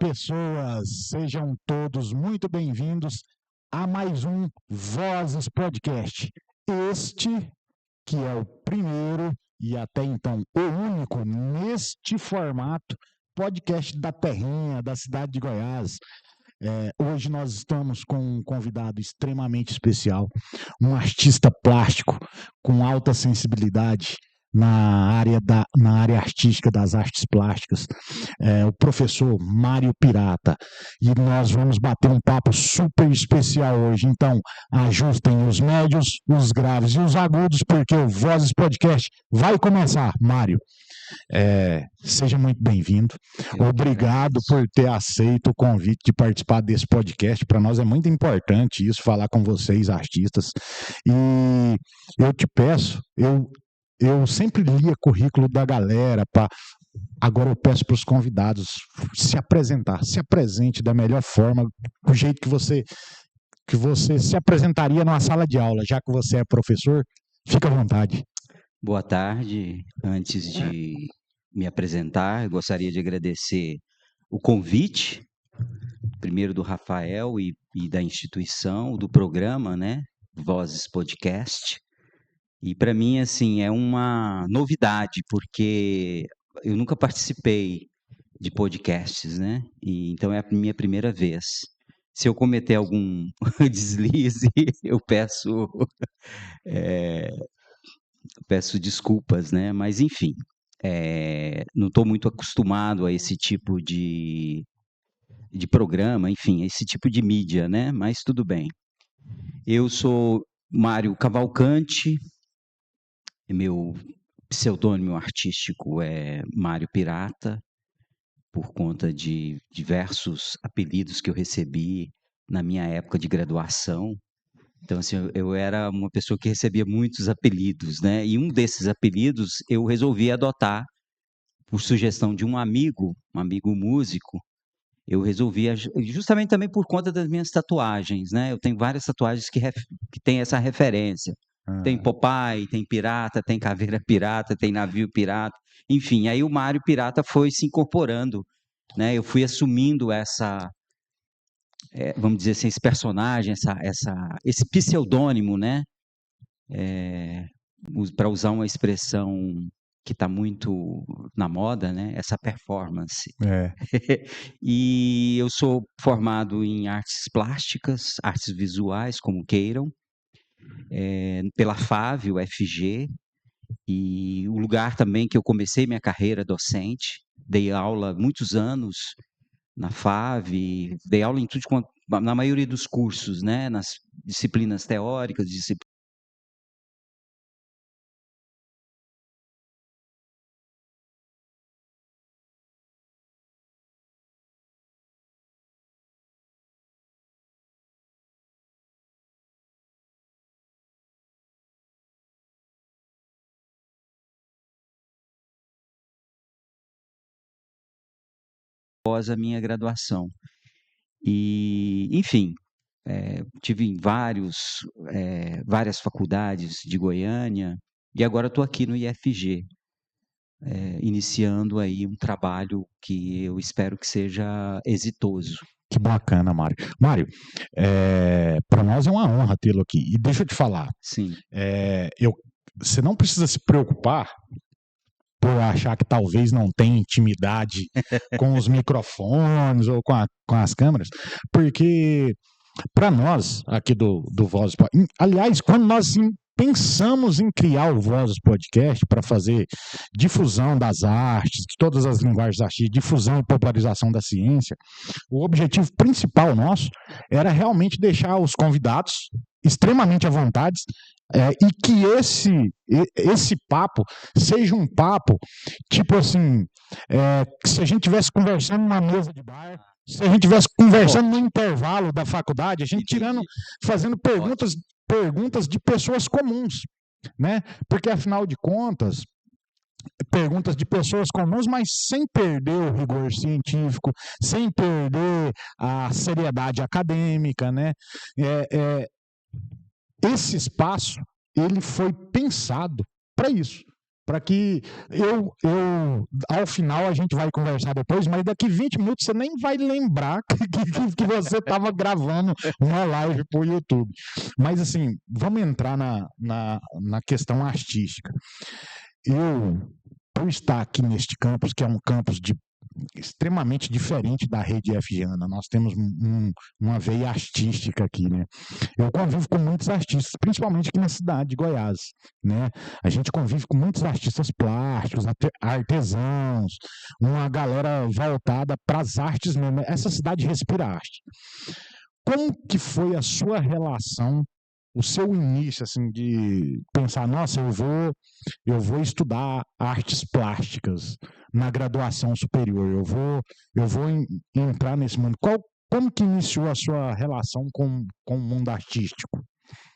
pessoas, sejam todos muito bem-vindos a mais um Vozes Podcast. Este que é o primeiro e até então o único neste formato podcast da terrinha, da cidade de Goiás. Hoje nós estamos com um convidado extremamente especial, um artista plástico com alta sensibilidade na área artística das artes plásticas, o professor Mário Pirata. E nós vamos bater um papo super especial hoje. Então, ajustem os médios, os graves e os agudos, porque o Vozes Podcast vai começar. Mário, seja muito bem-vindo. Obrigado por ter aceito o convite de participar desse podcast. Para nós é muito importante isso, falar com vocês, artistas. E eu te peço, eu sempre lia currículo da galera, agora eu peço para os convidados se apresentar, se apresente da melhor forma, do jeito que você se apresentaria numa sala de aula, já que você é professor, fica à vontade. Boa tarde. Antes de me apresentar, eu gostaria de agradecer o convite, primeiro do Rafael e da instituição, do programa, né, Vozes Podcast. E para mim, assim, é uma novidade, porque eu nunca participei de podcasts, né? E então é a minha primeira vez. Se eu cometer algum deslize, eu peço desculpas, né? Mas enfim, não estou muito acostumado a esse tipo de programa, enfim, esse tipo de mídia, né? Mas tudo bem. Eu sou Mário Cavalcante, meu pseudônimo artístico é Mário Pirata, por conta de diversos apelidos que eu recebi na minha época de graduação. Então, assim, eu era uma pessoa que recebia muitos apelidos, né? E um desses apelidos eu resolvi adotar por sugestão de um amigo músico. Eu resolvi, justamente também por conta das minhas tatuagens, né? Eu tenho várias tatuagens que têm essa referência. Tem Popeye, tem pirata, tem caveira pirata, tem navio pirata. Enfim, aí o Mário Pirata foi se incorporando, né? Eu fui assumindo vamos dizer assim, esse personagem, esse pseudônimo, né? Para usar uma expressão que está muito na moda, né? Essa performance. E eu sou formado em artes plásticas, artes visuais, como queiram, pela FAV, UFG, e o lugar também que eu comecei minha carreira docente. Dei aula muitos anos na FAV, dei aula em tudo, na maioria dos cursos, né? Nas disciplinas teóricas, após a minha graduação. E, enfim, tive em várias faculdades de Goiânia, e agora estou aqui no IFG, iniciando aí um trabalho que eu espero que seja exitoso. Que bacana, Mário. Mário, para nós é uma honra tê-lo aqui. E deixa eu te falar, Sim. Você não precisa se preocupar por achar que talvez não tenha intimidade com os microfones ou com as câmeras, porque para nós aqui do Vozes, aliás, quando nós pensamos em criar o Vozes Podcast para fazer difusão das artes, de todas as linguagens artísticas, difusão e popularização da ciência, o objetivo principal nosso era realmente deixar os convidados extremamente à vontade, e que esse papo seja um papo, tipo assim, que se a gente estivesse conversando numa mesa de bar, se a gente estivesse conversando no intervalo da faculdade, a gente fazendo perguntas de pessoas comuns, né? Porque, afinal de contas, perguntas de pessoas comuns, mas sem perder o rigor científico, sem perder a seriedade acadêmica, né? Esse espaço, ele foi pensado para isso, para que ao final a gente vai conversar depois, mas daqui 20 minutos você nem vai lembrar que você estava gravando uma live para o YouTube. Mas assim, vamos entrar na questão artística. Por estar aqui neste campus, que é um campus extremamente diferente da rede FGiana, nós temos uma veia artística aqui, né? Eu convivo com muitos artistas, principalmente aqui na cidade de Goiás, né? A gente convive com muitos artistas plásticos, artesãos, uma galera voltada para as artes mesmo. Essa cidade respira arte. Como que foi a sua relação, o seu início, assim, de pensar, nossa, eu vou estudar artes plásticas na graduação superior, eu vou entrar nesse mundo. Como que iniciou a sua relação com o mundo artístico?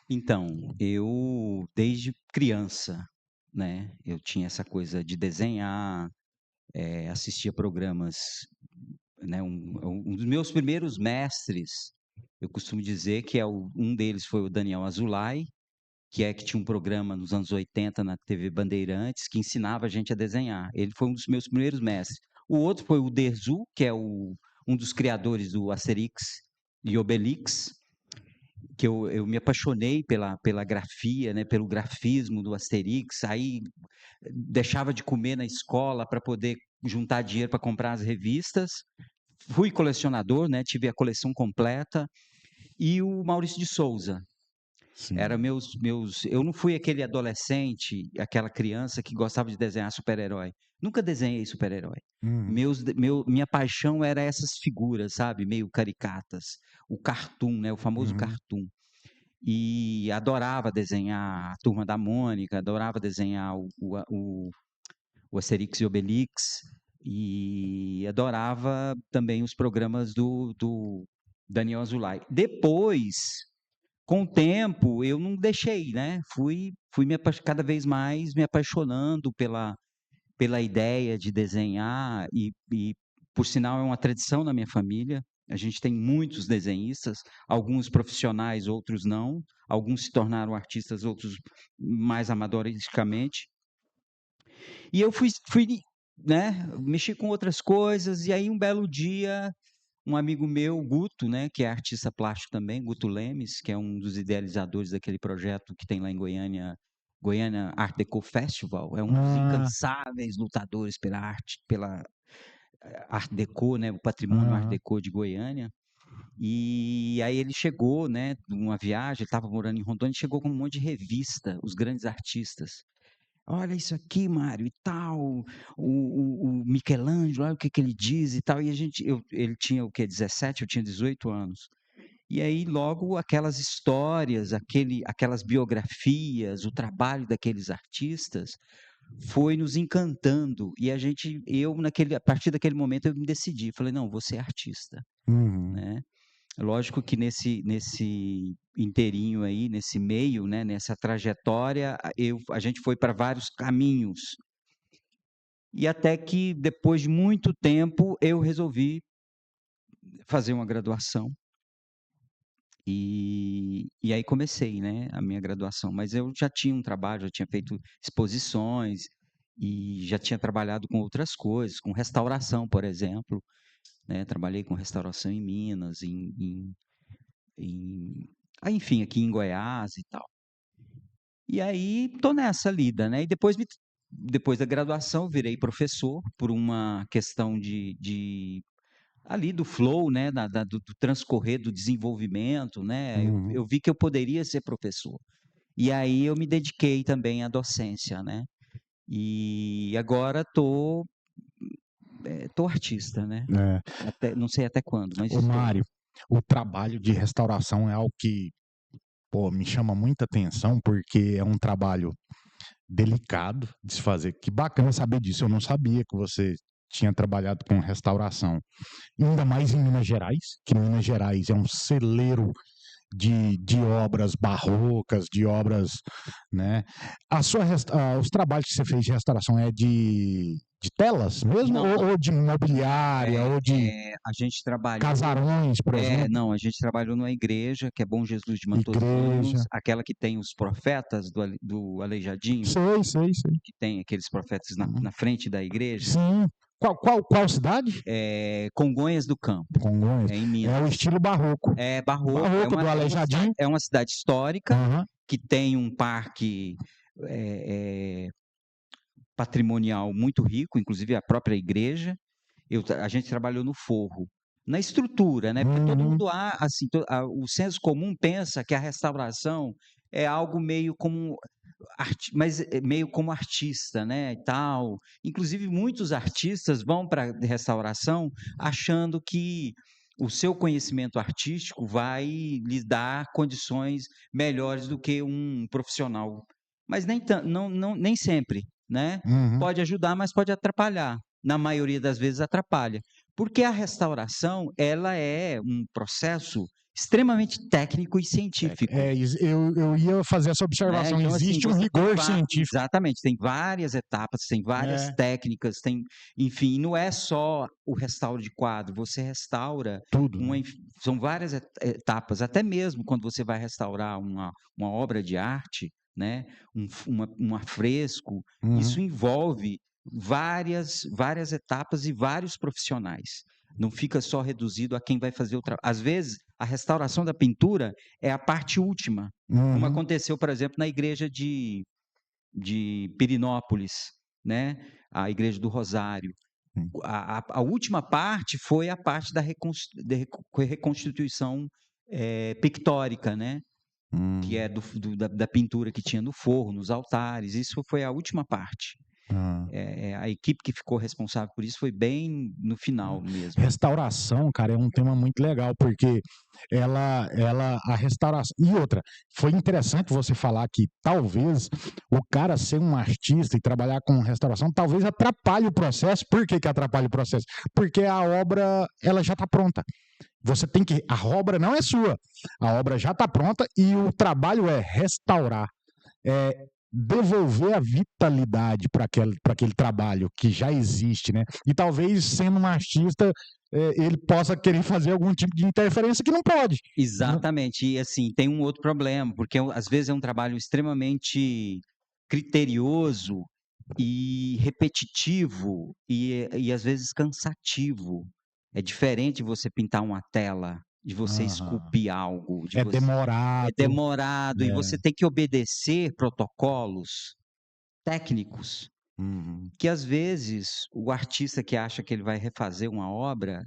Então, eu desde criança, né, eu tinha essa coisa de desenhar, assistia programas, né, um dos meus primeiros mestres, eu costumo dizer que um deles foi o Daniel Azulay, que tinha um programa nos anos 80 na TV Bandeirantes, que ensinava a gente a desenhar. Ele foi um dos meus primeiros mestres. O outro foi o Derzu, que é um dos criadores do Asterix e Obelix, que eu me apaixonei pela grafia, né, pelo grafismo do Asterix, aí deixava de comer na escola para poder juntar dinheiro para comprar as revistas. Fui colecionador, né, tive a coleção completa. E o Maurício de Souza. Sim. Era eu não fui aquele adolescente, aquela criança que gostava de desenhar super-herói. Nunca desenhei super-herói. Minha paixão era essas figuras, sabe? Meio caricatas. O cartoon, né? O famoso cartoon. E adorava desenhar a Turma da Mônica, adorava desenhar o Asterix e Obelix, e adorava também os programas do Daniel Azulay. Depois, com o tempo, eu não deixei, né? Fui cada vez mais me apaixonando pela ideia de desenhar e, por sinal, é uma tradição na minha família. A gente tem muitos desenhistas, alguns profissionais, outros não. Alguns se tornaram artistas, outros mais amadoristicamente. E eu fui, né, mexi com outras coisas, e aí um belo dia, um amigo meu, Guto, né, que é artista plástico também, Guto Lemes, que é um dos idealizadores daquele projeto que tem lá em Goiânia, Goiânia Art Deco Festival, é um dos incansáveis lutadores pela arte, pela Art Deco, né, o patrimônio Art Deco de Goiânia. E aí ele chegou, né, numa viagem, ele estava morando em Rondônia, chegou com um monte de revista, os grandes artistas. Olha isso aqui, Mário, e tal, o Michelangelo, olha o que ele diz e tal. E ele tinha o quê? 17, eu tinha 18 anos. E aí, logo, aquelas histórias, aquelas biografias, o trabalho daqueles artistas foi nos encantando. E a partir daquele momento, eu me decidi. Falei, não, vou ser artista. Né? Lógico que nesse inteirinho aí, nesse meio, né, nessa trajetória, a gente foi para vários caminhos. E até que, depois de muito tempo, eu resolvi fazer uma graduação. E aí comecei, né, a minha graduação. Mas eu já tinha um trabalho, já tinha feito exposições e já tinha trabalhado com outras coisas, com restauração, por exemplo. Né? Trabalhei com restauração em Minas, enfim, aqui em Goiás e tal. E aí, tô nessa lida, né? E depois da graduação, virei professor por uma questão ali do flow, né? Do transcorrer do desenvolvimento, né? Eu vi que eu poderia ser professor. E aí eu me dediquei também à docência, né? E agora tô artista, né? Não sei até quando, mas Ô, Mário, o trabalho de restauração é algo que me chama muita atenção, porque é um trabalho delicado de se fazer. Que bacana saber disso. Eu não sabia que você tinha trabalhado com restauração. Ainda mais em Minas Gerais, que Minas Gerais é um celeiro de obras barrocas, de obras, né? Os trabalhos que você fez de restauração é de de telas mesmo? Não, Ou de imobiliária, ou de a gente trabalhou. casarões, por exemplo? Não, a gente trabalhou numa igreja, que é Bom Jesus de Matosinhos, Igreja. aquela que tem os profetas do Aleijadinho, Sei. que tem aqueles profetas Uhum. na frente da igreja. Sim. Qual cidade? Congonhas do Campo, Congonhas. em É o Minas. estilo barroco. É barroco, Barroco do Aleijadinho. é uma cidade histórica, Aham. que tem um parque patrimonial muito rico, inclusive a própria igreja. A gente trabalhou no forro, na estrutura, né? Porque todo Uhum. mundo assim, o senso comum pensa que a restauração é algo meio como mas meio como artista, né, e tal. Inclusive muitos artistas vão para a restauração achando que o seu conhecimento artístico vai lhe dar condições melhores do que um profissional. Mas nem sempre, né? Uhum. Pode ajudar, mas pode atrapalhar. Na maioria das vezes atrapalha. Porque a restauração, ela é um processo extremamente técnico e científico. Eu ia fazer essa Né? observação. Então, assim, Existe um você tem rigor científico. exatamente, tem várias etapas, tem várias É, técnicas, enfim, não é só o restauro de quadro, você restaura tudo, né? são várias etapas, até mesmo quando você vai restaurar uma obra de arte, né, um afresco, Uhum. isso envolve várias etapas e vários profissionais. Não fica só reduzido a quem vai fazer o trabalho. Às vezes, a restauração da pintura é a parte última, como Uhum. aconteceu, por exemplo, na igreja de Pirinópolis, né? A igreja do Rosário. A última parte foi a parte da reconstituição pictórica, né? Que é da pintura que tinha no forro, nos altares. Isso foi a última parte. Ah. A equipe que ficou responsável por isso foi bem no final mesmo. Restauração, cara, é um tema muito legal, porque a restauração. E outra, foi interessante você falar que talvez o cara ser um artista e trabalhar com restauração, talvez atrapalhe o processo. Por que atrapalha o processo? Porque a obra, ela já está pronta. Você tem que. A obra não é sua. A obra já está pronta e o trabalho é restaurar. Devolver a vitalidade para aquele trabalho que já existe, né? E talvez, sendo um artista, ele possa querer fazer algum tipo de interferência que não pode. Exatamente. E assim, tem um outro problema, porque às vezes é um trabalho extremamente criterioso e repetitivo e às vezes cansativo. É diferente você pintar uma tela, de você Aham. esculpir algo, É é demorado. demorado e você tem que obedecer protocolos técnicos Uhum. que às vezes o artista que acha que ele vai refazer uma obra,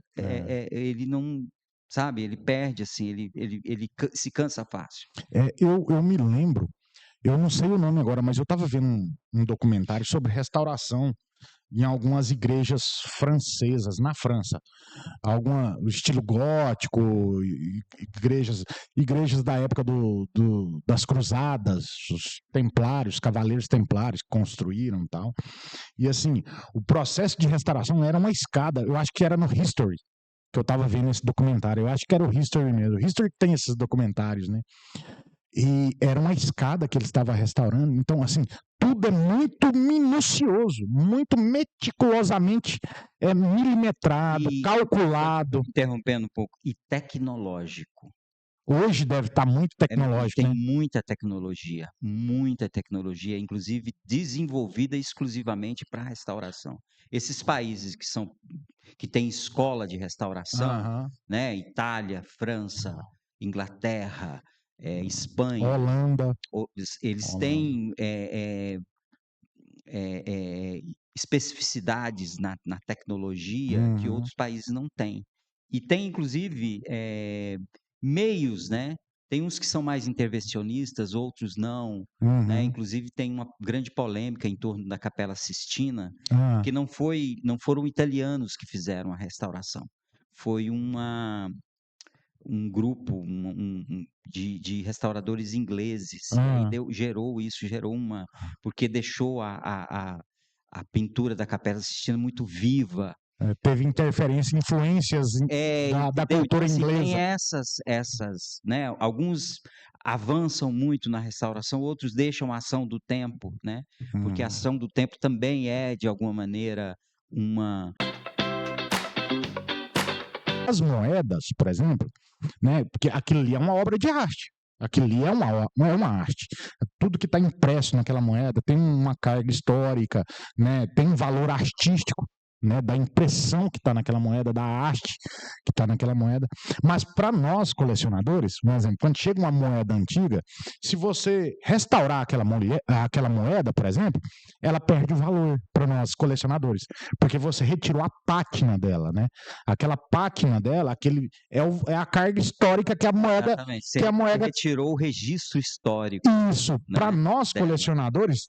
ele não, sabe, ele perde assim, se cansa fácil. Eu me lembro, eu não sei o nome agora, mas eu estava vendo um documentário sobre restauração em algumas igrejas francesas, na França. O estilo gótico, igrejas da época das cruzadas, os templários, cavaleiros templários que construíram e tal. E assim, o processo de restauração era uma escada, eu acho que era no History, que eu estava vendo esse documentário, eu acho que era o History mesmo. O History tem esses documentários, né? E era uma escada que ele estava restaurando. Então, assim, tudo é muito minucioso, muito meticulosamente milimetrado, E calculado. interrompendo um pouco, e tecnológico. Hoje deve estar muito tecnológico, Tem né? muita tecnologia, inclusive desenvolvida exclusivamente para restauração. Esses países que têm escola de restauração, Aham. né? Itália, França, Inglaterra, Espanha, Holanda. eles Holanda. têm especificidades na tecnologia que Uhum. outros países não têm. E tem, inclusive, meios, né? Tem uns que são mais intervencionistas, outros não. Né? Uhum. Inclusive, tem uma grande polêmica em torno da Capela Sistina, Ah. porque não foram italianos que fizeram a restauração. Foi um grupo de restauradores ingleses, e aí Ah. gerou uma. Porque deixou a pintura da Capela Sistina muito viva. Teve interferência, influências da Entendeu? Então, cultura assim, tem inglesa. né? Alguns avançam muito na restauração, outros deixam a ação do tempo, né? Porque a Uhum. ação do tempo também é, de alguma maneira, uma... As moedas, por exemplo, né? Porque aquilo ali é uma obra de arte. Aquilo ali é uma arte. Tudo que está impresso naquela moeda tem uma carga histórica, né? Tem um valor artístico, né? Da impressão que está naquela moeda, da arte que está naquela moeda. Mas para nós colecionadores, um exemplo, quando chega uma moeda antiga, se você restaurar aquela moeda, por exemplo, ela perde o valor para nós colecionadores, porque você retirou a pátina dela, né? Aquela pátina dela, é a carga histórica que a moeda Exatamente. que a Você moeda. retirou o registro histórico, Isso, para né, nós dela. colecionadores,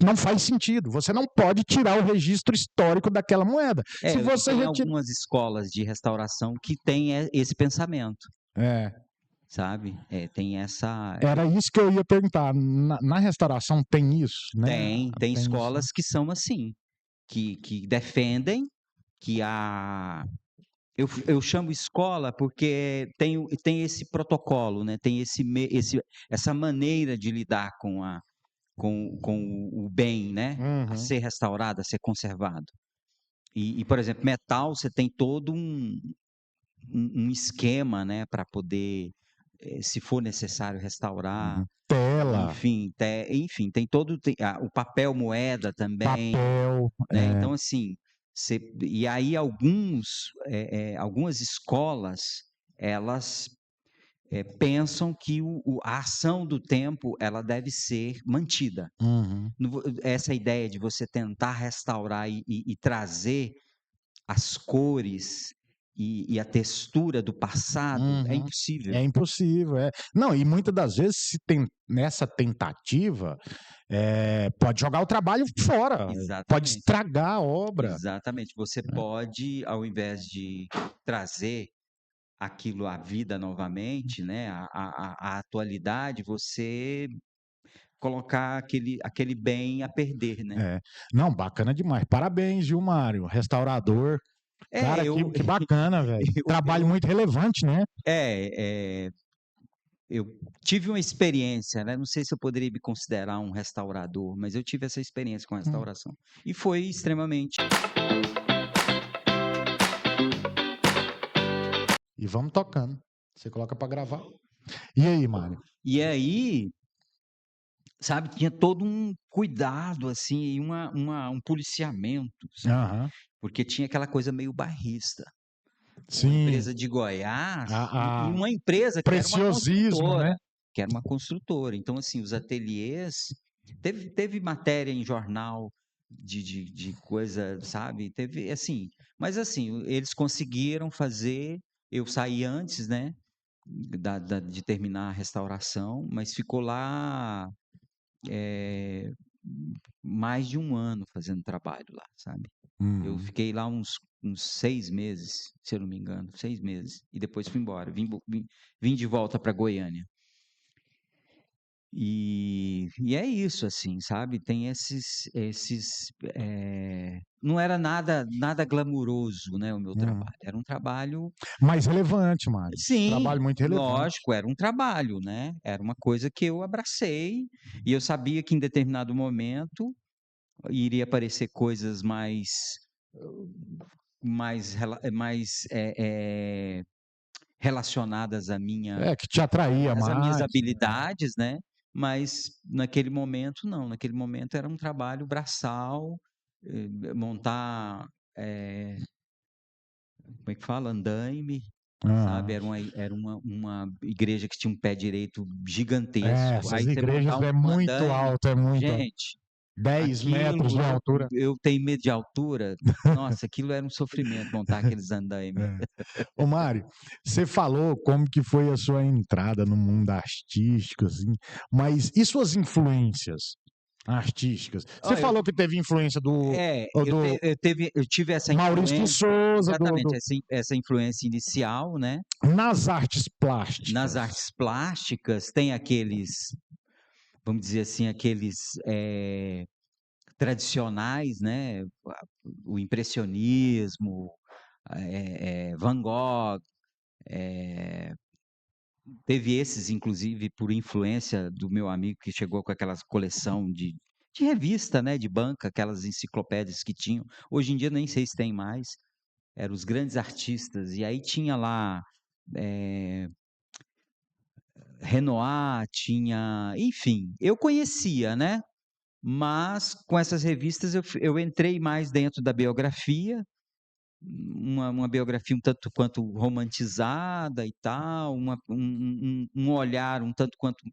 não faz sentido. Você não pode tirar o registro histórico daquela moeda. Se você Tem retira. algumas escolas de restauração que têm esse pensamento, É, sabe? Tem essa... era isso que eu ia perguntar. Na restauração tem isso, né? Tem Tem isso. escolas que são assim, que defendem que a... Eu chamo escola porque tem esse protocolo, né? Tem essa maneira de lidar com o bem, né? A Uhum. ser restaurado, a ser conservado. Por exemplo, metal, você tem todo um esquema, né? Para poder, se for necessário, restaurar. Tela, Enfim, tem todo o papel moeda também, papel. né? Então, assim, e aí algumas escolas, elas pensam que a ação do tempo ela deve ser mantida. Uhum. Essa ideia de você tentar restaurar e trazer as cores e a textura do passado é Uhum. impossível. É impossível, é. Não, e muitas das vezes, se tem nessa tentativa, pode jogar o trabalho fora, pode Exatamente. estragar a obra. Exatamente. Você Né? pode, ao invés de trazer aquilo à vida novamente, né, a atualidade, você colocar aquele bem a perder, né. É. Não, bacana demais. Parabéns, viu, Mário? Restaurador. É, Cara, eu que bacana, velho. Trabalho eu muito relevante, né? eu tive uma experiência, né, não sei se eu poderia me considerar um restaurador, mas eu tive essa experiência com a Hum. restauração. E foi extremamente... E vamos tocando. Você coloca para gravar. E aí, Mário? E aí, sabe, tinha todo um cuidado, assim, e um policiamento, sabe, Aham. porque tinha aquela coisa meio bairrista. Uma Sim. empresa de Goiás e A uma empresa que era uma preciosismo, né? construtora, Então, assim, os ateliês teve matéria em jornal de coisa, sabe, teve assim, mas assim, eles conseguiram fazer. Eu saí antes, né, de terminar a restauração, mas ficou lá, eh, mais de 1 ano fazendo trabalho lá, sabe. Eu Uhum. fiquei lá uns 6 meses, se eu não me engano, 6 meses, e depois fui embora, vim de volta para Goiânia. E é isso, assim, sabe, tem não era nada glamuroso, né, o meu Uhum. trabalho, era um trabalho... Mais relevante, Mário. Sim, Trabalho muito relevante. lógico, era um trabalho, né, era uma coisa que eu abracei, e eu sabia que em determinado momento iria aparecer coisas mais relacionadas Que te atraía às minhas mais. habilidades, né, mas naquele momento não, naquele momento era um trabalho braçal, montar, eh, como é que fala? Andaime, sabe, Aham. era uma igreja que tinha um pé direito gigantesco, Essas aí você montar igrejas é um muito andaime, alto, é muito alto. gente, 10 metros aquilo de eu altura. eu tenho medo de altura, nossa, aquilo era um sofrimento montar aqueles andaime. É. Ô, Mário, você falou como que foi a sua entrada no mundo artístico, assim, mas e suas influências artísticas? Você Olha, falou que teve influência do eu tive essa Maurício de influência, Souza, exatamente, essa influência inicial, né, nas artes nas plásticas. artes plásticas, tem aqueles, vamos dizer assim, aqueles, tradicionais, né, o impressionismo, Van Gogh, eh, teve esses inclusive por influência do meu amigo que chegou com aquelas coleção de revista, né, de banca, aquelas enciclopédias que tinham. Hoje em dia nem sei se tem mais, eram os grandes artistas, e aí tinha lá, eh, Renoir, tinha enfim, eu conhecia, né, mas com essas revistas eu entrei mais dentro da biografia, uma biografia um tanto quanto romantizada e tal, um olhar um tanto quanto,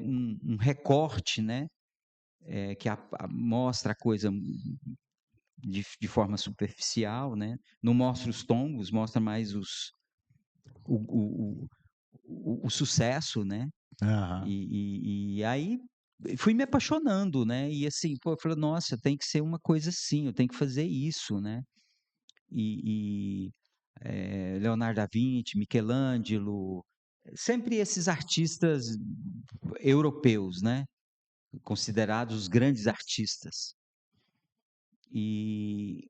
um recorte, né, que mostra a coisa de forma superficial, né, não mostra os tombos, mostra mais o o sucesso, né. Aham. E aí fui me apaixonando, né, e assim, pô, eu falei: "Nossa, tem que ser uma coisa assim, eu tenho que fazer isso", né. Leonardo da Vinci, Michelangelo, sempre esses artistas europeus, né, considerados os grandes artistas. E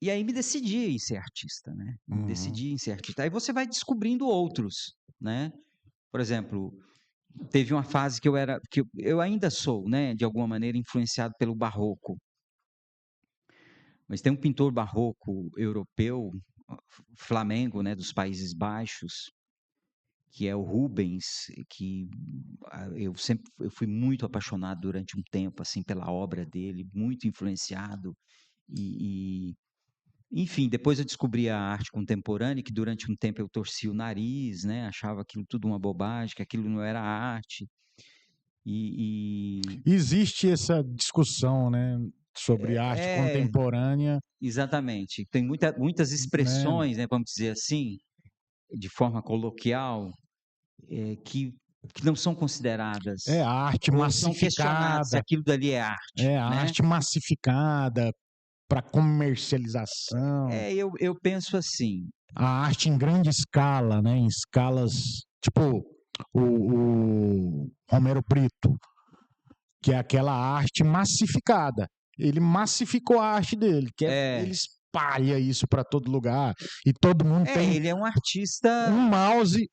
e aí me decidi em ser artista, né, me Uhum. decidi em ser artista. Aí você vai descobrindo outros, né. Por exemplo, teve uma fase que eu ainda sou, né, de alguma maneira influenciado pelo barroco, mas tem um pintor barroco europeu, flamengo, né, dos Países Baixos, que é o Rubens, que eu fui muito apaixonado durante um tempo, assim, pela obra dele, muito influenciado e enfim, depois eu descobri a arte contemporânea, que durante um tempo eu torcia o nariz, né, achava aquilo tudo uma bobagem, que aquilo não era arte. E Existe essa discussão, né, sobre arte é, contemporânea, exatamente. Tem muitas né? expressões, né, vamos dizer assim, de forma coloquial, que não são É consideradas a arte ou são questionadas se massificada, aquilo dali é arte, é a né. arte massificada para comercialização, Eu penso assim, a arte em grande escala, né, em escalas tipo o Romero Brito, que é aquela arte massificada. Ele massificou a arte dele, que é, ele é, espalha isso para todo lugar e todo mundo tem ele é um artista,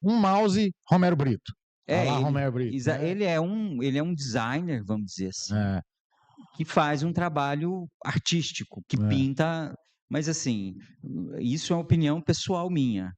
um mouse Romero Brito. Ah lá, ele Romero Brito, né? ele é um designer, vamos dizer assim, É, que faz um trabalho artístico, que é. pinta, mas assim, isso é uma opinião pessoal minha,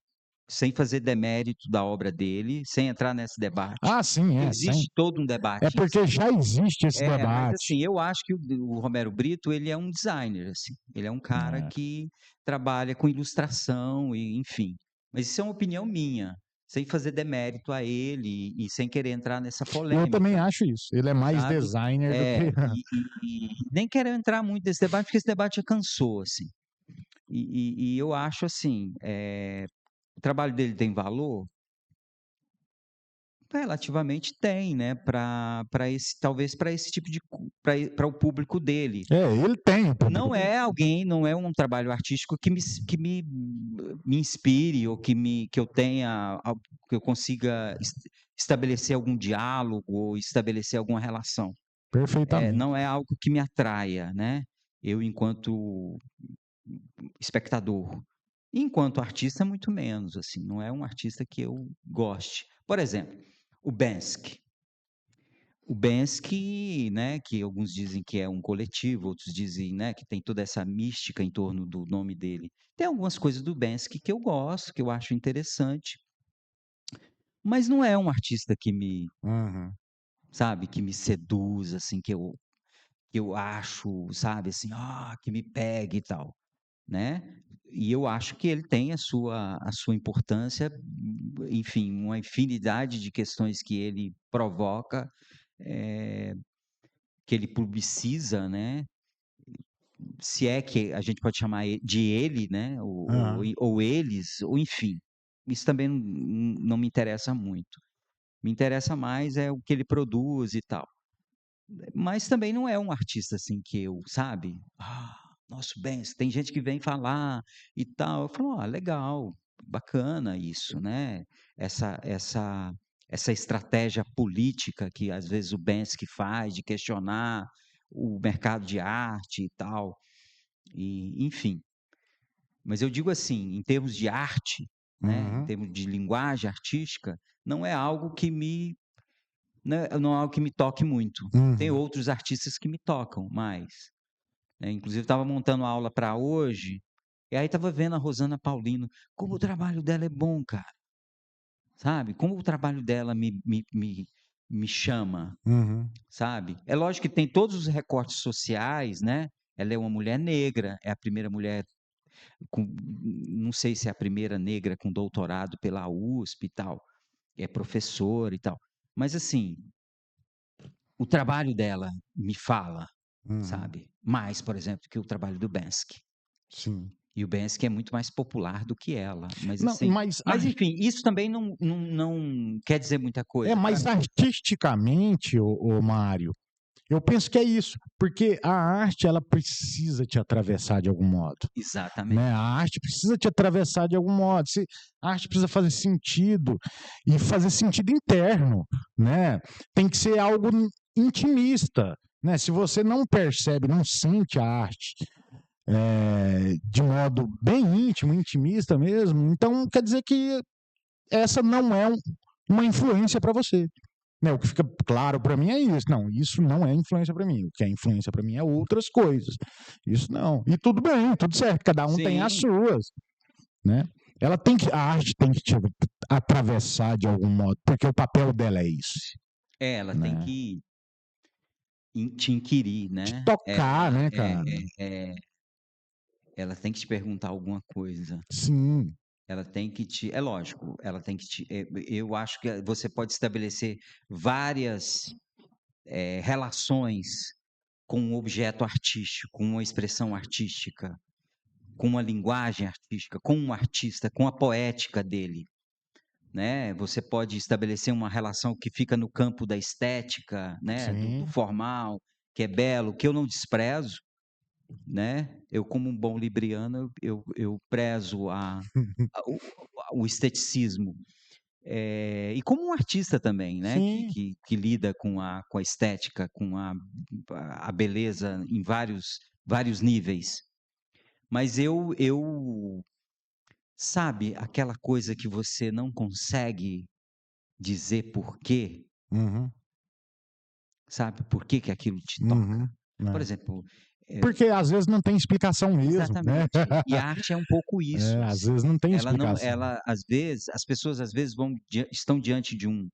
sem fazer demérito da obra dele, sem entrar nesse debate, Ah, sim, que é, sim. existe todo um É debate em porque cima. já existe esse Mas debate. assim, eu acho que o Romero Brito, ele é um designer, assim, ele é um cara É. que trabalha com ilustração e enfim. Mas isso é uma opinião minha, sem fazer demérito a ele e sem querer entrar nessa Eu também polêmica, acho isso. Ele é mais sabe. designer do que. E nem quero entrar muito nesse debate, porque esse debate já cansou, assim. E eu acho assim, o trabalho dele tem valor? Relativamente tem, né, para esse talvez para esse tipo de para o público dele. É, ele tem o público dele. Não é um trabalho artístico que me inspire ou que eu tenha al que eu consiga estabelecer algum diálogo ou estabelecer alguma relação. Perfeitamente. Não é algo que me atraia, né, eu enquanto espectador. Enquanto artista, muito menos, assim, não é um artista que eu goste. Por exemplo, o Banksy. O Banksy, né, que alguns dizem que é um coletivo, outros dizem, né, que tem toda essa mística em torno do nome dele. Tem algumas coisas do Banksy que eu gosto, que eu acho interessante, mas não é um artista que me, Uhum. sabe, que me seduz, assim, que eu acho, sabe, assim, que me pegue e tal, né. E eu acho que ele tem a sua importância, enfim, uma infinidade de questões que ele provoca, eh, que ele publiciza, né, se é que a gente pode chamar de ele, né, Aham. ou eles, ou enfim, isso também não me interessa muito. Me interessa mais é o que ele produz e tal. Mas também não é um artista, assim, que eu, sabe, nossa, o Benz, tem gente que vem falar e tal, eu falo: legal, bacana isso, né, essa estratégia política que às vezes o Bensky faz de questionar o mercado de arte e tal, e enfim. Mas eu digo assim, em termos de arte, né, em Uhum. termos de linguagem artística, não é algo que não é algo que me toque muito. Tem Uhum. outros artistas que me tocam mais, né, inclusive estava montando a aula para hoje, e aí estava vendo a Rosana Paulino, como o trabalho dela é bom, cara, sabe, como o trabalho dela me chama, Uhum. sabe. É lógico que tem todos os recortes sociais, né, ela é uma mulher negra, é a primeira mulher com não sei se é a primeira negra com doutorado pela USP e tal, é professora e tal. Mas assim, o trabalho dela me fala, Uhum. sabe, mais, por exemplo, que o trabalho do Banksy. Sim. E o Banksy é muito mais popular do que ela, mas Não, assim, mas enfim, isso também não quer dizer muita coisa para mas mim. artisticamente, ô Mário, eu penso que é isso, porque a arte ela precisa te atravessar de algum modo, né? A Exatamente. arte precisa te atravessar de algum modo. A arte precisa fazer sentido e fazer sentido interno, né? Tem que ser algo intimista, né? Se você não percebe, não sente a arte de modo bem íntimo, intimista mesmo, então quer dizer que essa não é uma influência para você. Né, o que fica claro para mim é isso. Não, isso não é influência para mim. O que é influência para mim é outras coisas. Isso não. E tudo bem, tudo certo. Cada um tem as Sim, suas, né? A arte tem que te atravessar de algum modo, porque o papel dela é isso, ela tem né? que te inquirir, Te né, tocar, né, cara? ela tem que te perguntar alguma coisa, Sim, ela tem que te é lógico, ela tem que eu acho que você pode estabelecer várias, relações com um objeto artístico, com uma expressão artística, com uma linguagem artística, com um artista, com a poética dele, né. Você pode estabelecer uma relação que fica no campo da estética, né, do sim. formal, que é belo, que eu não desprezo, né. Eu como um bom libriano, eu prezo o esteticismo. E como um artista também, né, Sim. que lida com a estética, com a beleza em vários níveis. Mas sabe, aquela coisa que você não consegue dizer por quê, Uhum, sabe, por que que aquilo te toca. uhum, Por né. exemplo, Porque às vezes não tem explicação mesmo, né? exatamente, e a arte é um pouco isso, Às assim. vezes não tem Ela não explicação. ela às vezes as pessoas às vezes estão diante de um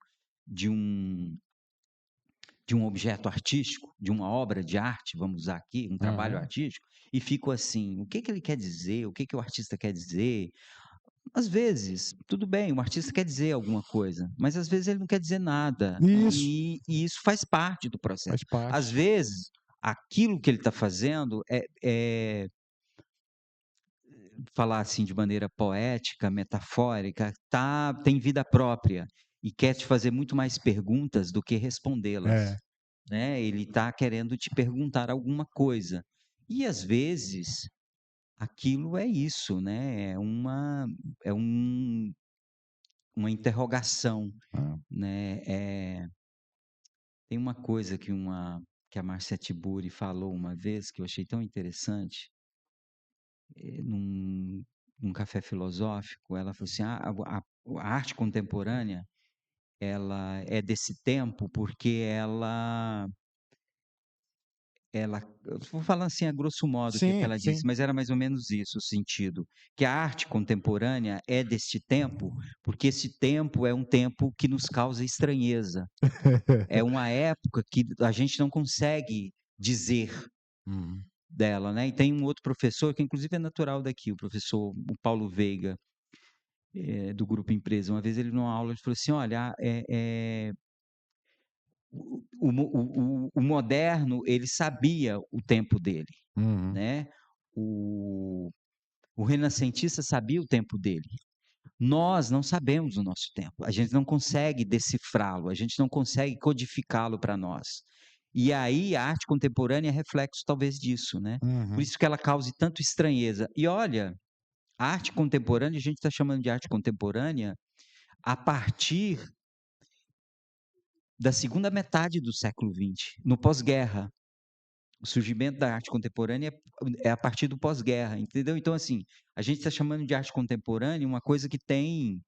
de um objeto artístico, de uma obra de arte, vamos usar aqui, um trabalho Aham. artístico, e ficam assim: "O que que ele quer dizer? O que que o artista quer dizer?". Às vezes, tudo bem, o artista quer dizer alguma coisa, mas às vezes ele não quer dizer nada, Isso, e isso faz parte do processo. faz Às parte. vezes, aquilo que ele está fazendo falar assim de maneira poética, metafórica, tem vida própria, e quer te fazer muito mais perguntas do que respondê-las. É. Né, ele está querendo te perguntar alguma coisa. E às vezes, aquilo é isso, né, é uma interrogação, É. né, tem uma coisa que a Marcia Tiburi falou uma vez que eu achei tão interessante, num café filosófico, ela falou assim: a arte contemporânea, ela é desse tempo porque eu vou falar assim a grosso modo o que que Sim, ela disse, sim. mas era mais ou menos isso o sentido, que a arte contemporânea é deste tempo, porque esse tempo é um tempo que nos causa estranheza, é uma época que a gente não consegue dizer Uhum. dela, né. E tem um outro professor que inclusive é natural daqui, o Paulo Veiga, do Grupo Empresa, uma vez ele numa aula ele falou assim: "Olha, o moderno ele sabia o tempo dele, Uhum. né, o O renascentista sabia o tempo dele. Nós não sabemos o nosso tempo. A gente não consegue decifrá-lo, a gente não consegue codificá-lo para nós. E aí a arte contemporânea é reflexo talvez disso, né. Por Uhum. isso que ela cause tanto estranheza. E olha, a arte contemporânea, a gente está chamando de arte contemporânea a partir da segunda metade do século XX, no pós-guerra. O surgimento da arte contemporânea é a partir do pós-guerra, entendeu? Então, assim, a gente está chamando de arte contemporânea uma coisa que tem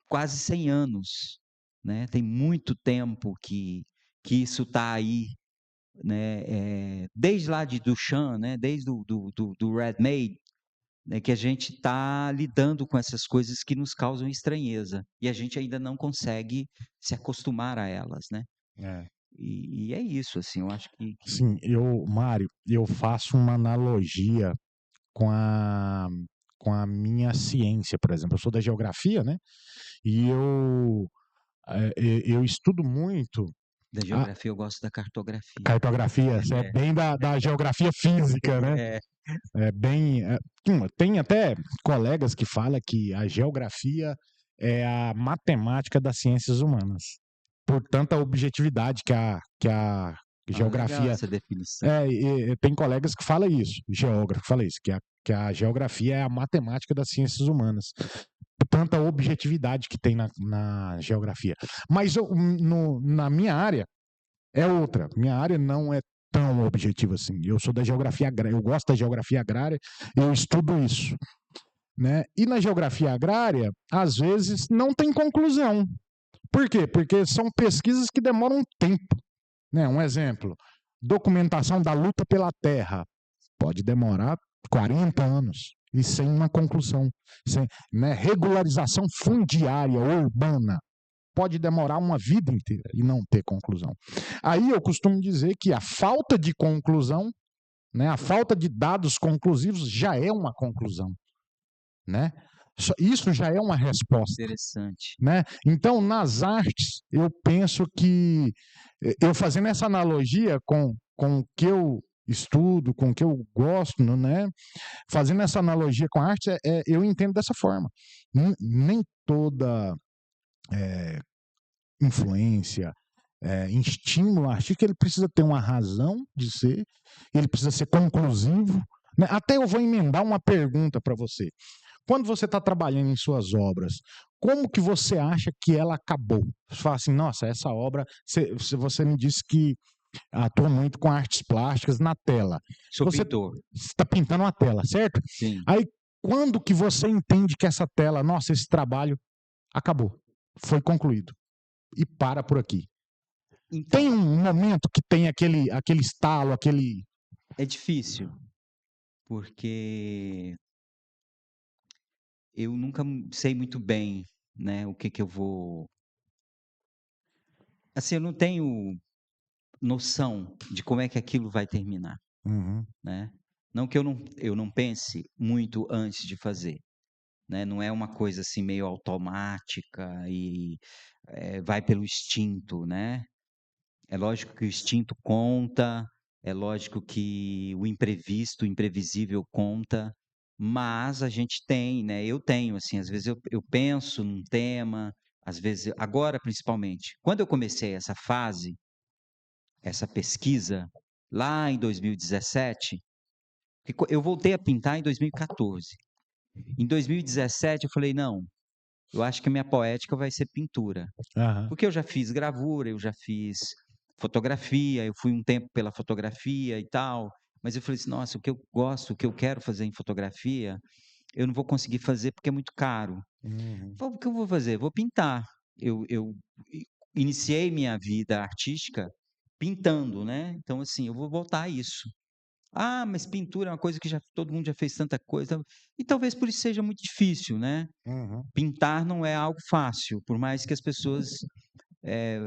quase 100 anos, né? Tem muito tempo que isso está aí, né? Desde lá de Duchamp, né? Desde do Red Maid, né? Que a gente está lidando com essas coisas que nos causam estranheza e a gente ainda não consegue se acostumar a elas, né? É. E é isso, assim, eu acho que Sim, Mário, eu faço uma analogia com a minha ciência, por exemplo. Eu sou da geografia, né? E eu estudo muito da a geografia eu gosto da cartografia. cartografia, isso é É, bem da geografia física, né? é, É bem. Tem até colegas que falam que a geografia é a matemática das ciências humanas. Por tanta objetividade que a legal geografia. essa definição. Tem colegas que falam isso, geógrafo que fala isso, que a geografia é a matemática das ciências humanas. Tanta objetividade que tem na geografia. Mas na minha área é outra. Minha área não é tão objetiva assim. Eu sou da geografia agrária, eu gosto da geografia agrária, eu estudo isso, né? E na geografia agrária, às vezes não tem conclusão. Por quê? Porque são pesquisas que demoram um tempo, né? Um exemplo, documentação da luta pela terra pode demorar 40 anos e sem uma conclusão, sem, né? Regularização fundiária urbana pode demorar uma vida inteira e não ter conclusão. Aí eu costumo dizer que a falta de conclusão, né, a falta de dados conclusivos já é uma conclusão, né? Isso já é uma resposta, Interessante. né? Então, nas artes, eu penso que eu fazendo essa analogia com o que eu estudo, com o que eu gosto, né? Fazendo essa analogia com a arte, eu entendo dessa forma. Nem toda influência, estímulo artístico, ele precisa ter uma razão de ser, ele precisa ser conclusivo. Né? Até eu vou emendar uma pergunta para você. Quando você está trabalhando em suas obras, como que você acha que ela acabou? Você fala assim, nossa, essa obra, você me disse que atua muito com artes plásticas na tela. Sou Você pintor. está pintando uma tela, certo? Sim. Aí, quando que você entende que essa tela, nossa, esse trabalho acabou, foi concluído e para por aqui? Então, Tem um momento que tem aquele estalo, aquele. é difícil, porque eu nunca sei muito bem, né, o que que eu vou assim, eu não tenho noção de como é que aquilo vai terminar, Uhum. né. Não que eu não pense muito antes de fazer, né, não é uma coisa, assim, meio automática e, vai pelo instinto, né. É lógico que o instinto conta, é lógico que o imprevisto, o imprevisível conta, mas a gente tem, né, eu tenho, assim, às vezes eu penso num tema, às vezes agora principalmente, quando eu comecei essa fase, essa pesquisa, lá em 2017, eu voltei a pintar em 2014. Em 2017 eu falei: "Não, eu acho que a minha poética vai ser pintura". Aham. Porque eu já fiz gravura, eu já fiz fotografia, eu fui um tempo pela fotografia e tal, mas eu falei assim: "Nossa, o que eu gosto, o que eu quero fazer em fotografia, eu não vou conseguir fazer porque é muito caro". Uhum. Falei: "O que eu vou fazer? Vou pintar". Eu iniciei minha vida artística pintando, né, então assim, eu vou voltar a isso. "Ah, mas pintura é uma coisa que já todo mundo já fez tanta coisa", e talvez por isso seja muito difícil, né. Uhum. Pintar não é algo fácil, por mais que as pessoas eh,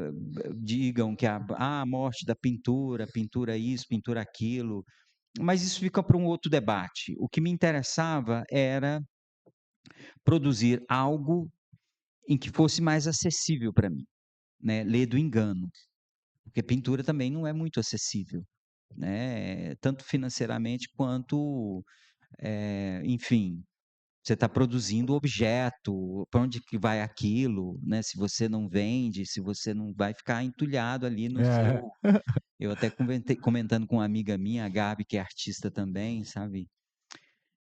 digam que a morte da pintura, pintura isso, pintura aquilo, mas isso fica para um outro debate. O que me interessava era produzir algo em que fosse mais acessível para mim, né, ler do engano, porque pintura também não é muito acessível, né, tanto financeiramente quanto, enfim, você está produzindo objeto, para onde que vai aquilo, né, se você não vende, se você não vai ficar entulhado ali no É. seu. Eu até comentando com uma amiga minha, a Gabi, que é artista também, sabe.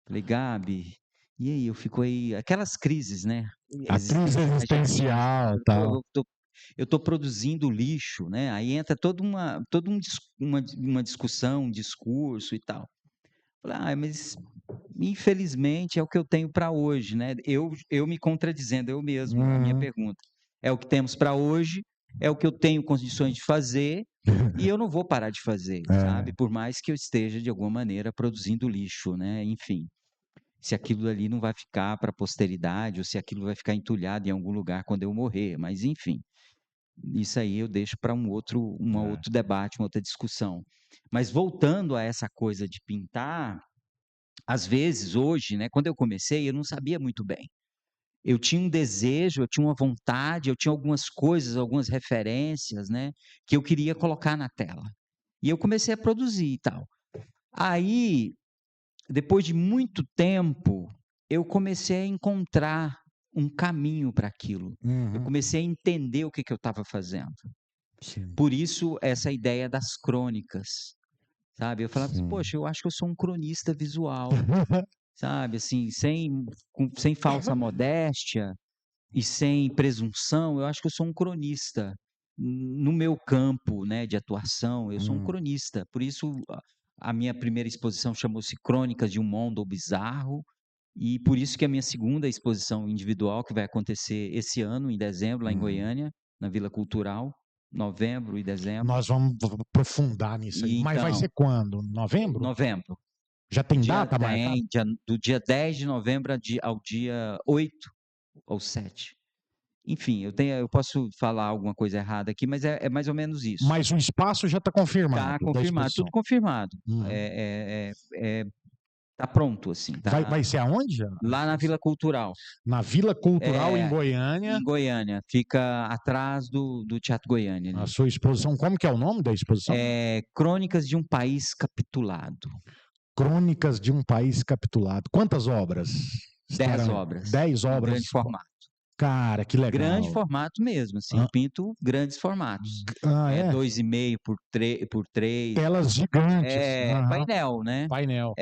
Falei: "Gabi, e aí?" Eu fico aí aquelas crises, né, A crise existenciais. existencial, Pô, tal. eu tô produzindo lixo, né, aí entra todo um dis uma discussão, um discurso e tal. Falei: "Ah, mas infelizmente é o que eu tenho para hoje", né, eu me contradizendo, eu mesmo, a minha Uhum. pergunta. é o que temos para hoje, é o que eu tenho condições de fazer e eu não vou parar de fazer, sabe? Por mais que eu esteja, de alguma maneira, produzindo lixo, né? Enfim, se aquilo ali não vai ficar para a posteridade ou se aquilo vai ficar entulhado em algum lugar quando eu morrer, mas enfim, isso aí eu deixo para um outro debate, uma outra discussão. Mas voltando a essa coisa de pintar, às vezes, hoje, né, quando eu comecei, eu não sabia muito bem. Eu tinha um desejo, eu tinha uma vontade, eu tinha algumas coisas, algumas referências, né, que eu queria colocar na tela. E eu comecei a produzir e tal. Aí, depois de muito tempo, eu comecei a encontrar um caminho para aquilo. Eu comecei a entender o que eu estava fazendo. Sim. Por isso, essa ideia das crônicas, sabe? Eu falava assim, Sim. poxa, eu acho que eu sou um cronista visual, sabe? Assim, sem falsa modéstia e sem presunção, eu acho que eu sou um cronista. No meu campo, né, de atuação, eu sou um cronista. Por isso, a minha primeira exposição chamou-se Crônicas de um Mundo Bizarro, e por isso que a minha segunda exposição individual, que vai acontecer esse ano, em dezembro, lá em Goiânia, na Vila Cultural, novembro e dezembro. Nós vamos aprofundar nisso aí. Mas vai Então, ser quando? Novembro? novembro. Já tem data marcada? Do dia 10 de novembro ao dia 8 ou 7. Enfim, eu posso falar alguma coisa errada aqui, mas é mais ou menos isso. Mas o espaço já está confirmado. Está da confirmado, exposição. tudo confirmado. Tá pronto, assim. Vai ser aonde? Lá na Vila Cultural. Na Vila Cultural, em Goiânia. Em Goiânia. Fica atrás do Teatro Goiânia. A sua exposição, como que é o nome da exposição? Crônicas de um País Capitulado. Crônicas de um País Capitulado. Quantas obras? 10 obras. 10 obras. Grande formato. Cara, que legal. Grande formato mesmo, assim. Eu pinto grandes formatos. 2,5 por 3. Telas gigantes. Painel, né? Painel.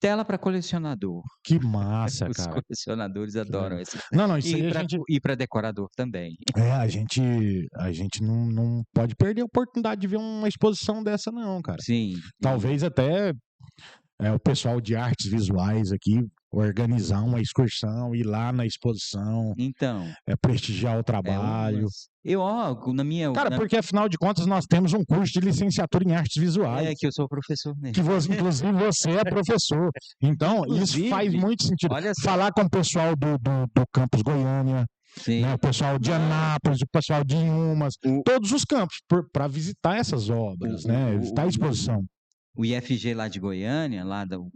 Tela para colecionador. Que massa, Os cara. colecionadores adoram esse. Não, isso aí E para decorador também. A gente não pode perder a oportunidade de ver uma exposição dessa, não, cara. Sim. Talvez até o pessoal de artes visuais aqui organizar uma excursão, ir lá na exposição, então, prestigiar o trabalho. Porque afinal de contas nós temos um curso de licenciatura em artes visuais. Que eu sou professor mesmo. Inclusive você é professor. Então, isso faz muito sentido. Falar com o pessoal do campus Goiânia, né, o pessoal de Anápolis, o pessoal de Inhumas, todos os campos, para visitar essas obras, visitar a exposição. O IFG lá de Goiânia, lá do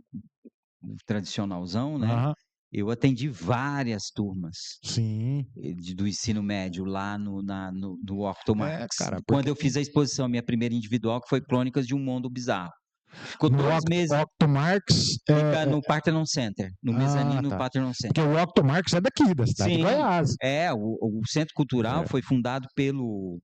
tradicionalzão, né? Eu atendi várias turmas. Sim. Do ensino médio lá no Octomax. Quando eu fiz a exposição, minha primeira individual, que foi Crônicas de um Mundo Bizarro. Ficou no 2 meses. O Octomax fica no Parthenon Center, no mezanino do Parthenon Center. Porque o Octomax é daqui, da cidade de Goiás. O Centro Cultural foi fundado pelo